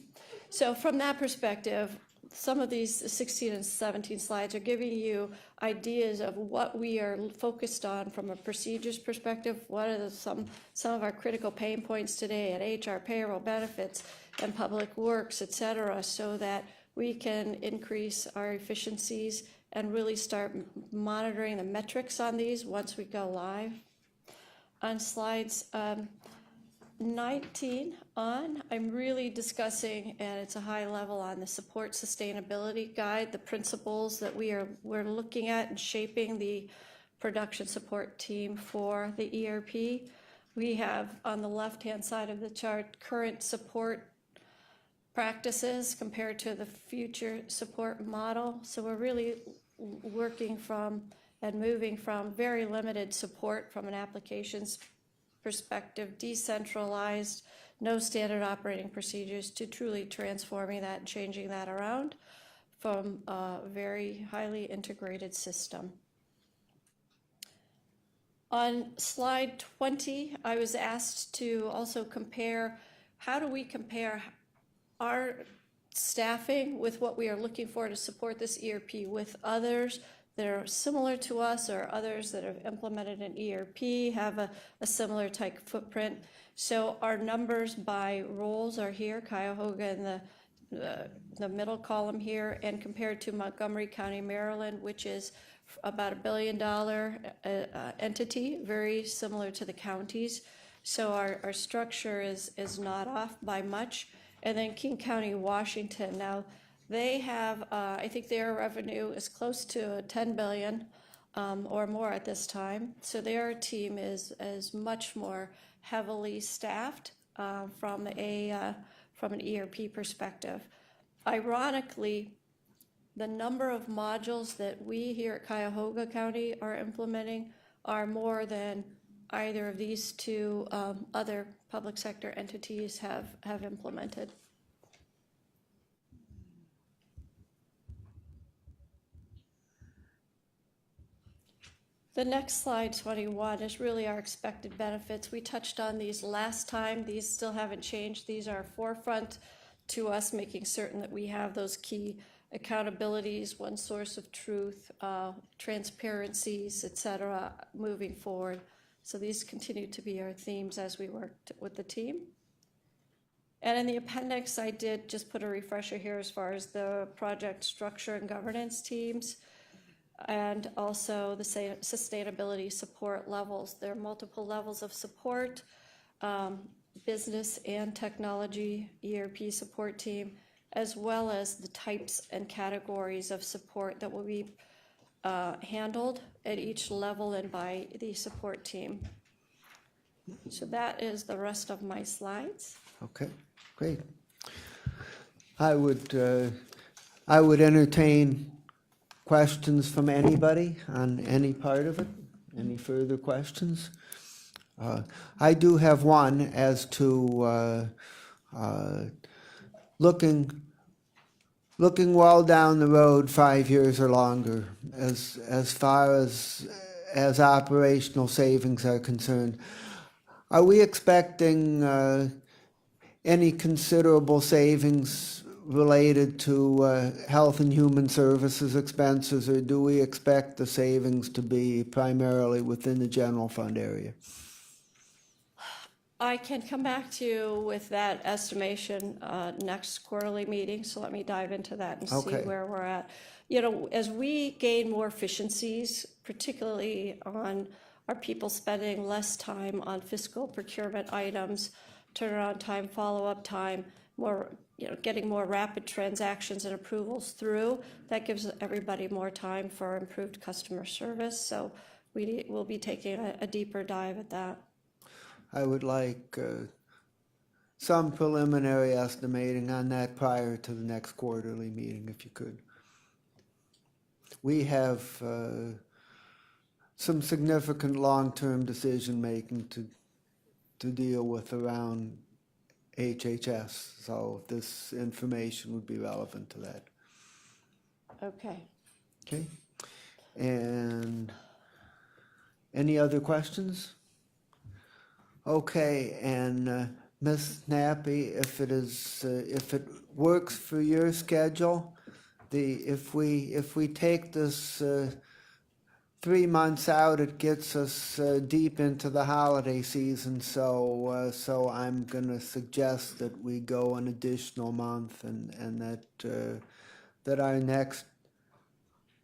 Speaker 4: So from that perspective, some of these 16 and 17 slides are giving you ideas of what we are focused on from a procedures perspective. What are some of our critical pain points today at HR, payroll, benefits, and public works, et cetera, so that we can increase our efficiencies and really start monitoring the metrics on these once we go live. On slides 19 on, I'm really discussing, and it's a high level, on the support sustainability guide, the principles that we're looking at and shaping the production support team for the ERP. We have on the left-hand side of the chart current support practices compared to the future support model. So we're really working from and moving from very limited support from an applications perspective, decentralized, no standard operating procedures, to truly transforming that and changing that around from a very highly integrated system. On slide 20, I was asked to also compare, how do we compare our staffing with what we are looking for to support this ERP with others that are similar to us, or others that have implemented an ERP, have a similar type footprint. So our numbers by roles are here, Cuyahoga in the middle column here, and compared to Montgomery County, Maryland, which is about $1 billion entity, very similar to the counties. So our structure is not off by much. And then King County, Washington. Now, they have, I think their revenue is close to 10 billion or more at this time. So their team is much more heavily staffed from an ERP perspective. Ironically, the number of modules that we here at Cuyahoga County are implementing are more than either of these two other public sector entities have implemented. The next slide, 21, is really our expected benefits. We touched on these last time. These still haven't changed. These are forefront to us, making certain that we have those key accountabilities, one source of truth, transparencies, et cetera, moving forward. So these continue to be our themes as we work with the team. And in the appendix, I did just put a refresher here as far as the project structure and governance teams, and also the sustainability support levels. There are multiple levels of support, business and technology ERP support team, as well as the types and categories of support that will be handled at each level and by the support team. So that is the rest of my slides.
Speaker 1: Okay, great. I would entertain questions from anybody on any part of it. Any further questions? I do have one as to looking well down the road, 5 years or longer, as far as operational savings are concerned. Are we expecting any considerable savings related to health and human services expenses, or do we expect the savings to be primarily within the general fund area?
Speaker 4: I can come back to you with that estimation next quarterly meeting, so let me dive into that and see where we're at. You know, as we gain more efficiencies, particularly on our people spending less time on fiscal procurement items, turnaround time, follow-up time, more, getting more rapid transactions and approvals through, that gives everybody more time for improved customer service. So we'll be taking a deeper dive at that.
Speaker 1: I would like some preliminary estimating on that prior to the next quarterly meeting, if you could. We have some significant long-term decision-making to deal with around HHS, so this information would be relevant to that.
Speaker 4: Okay.
Speaker 1: Okay. And any other questions? Okay, and Ms. Nappy, if it works for your schedule, if we take this 3 months out, it gets us deep into the holiday season. So I'm gonna suggest that we go an additional month, and that our next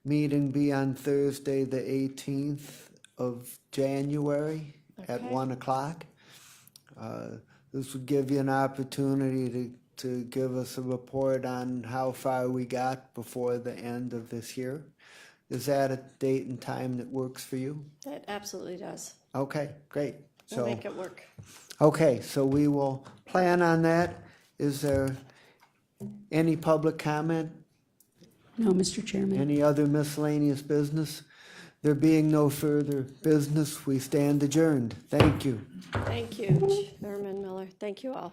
Speaker 1: meeting be on Thursday, the 18th of January at
Speaker 4: Okay.
Speaker 1: 1 o'clock. This would give you an opportunity to give us a report on how far we got before the end of this year. Is that a date and time that works for you?
Speaker 4: It absolutely does.
Speaker 1: Okay, great.
Speaker 4: We'll make it work.
Speaker 1: Okay, so we will plan on that. Is there any public comment?
Speaker 2: No, Mr. Chairman.
Speaker 1: Any other miscellaneous business? There being no further business, we stand adjourned. Thank you.
Speaker 4: Thank you, Chairman Miller. Thank you all.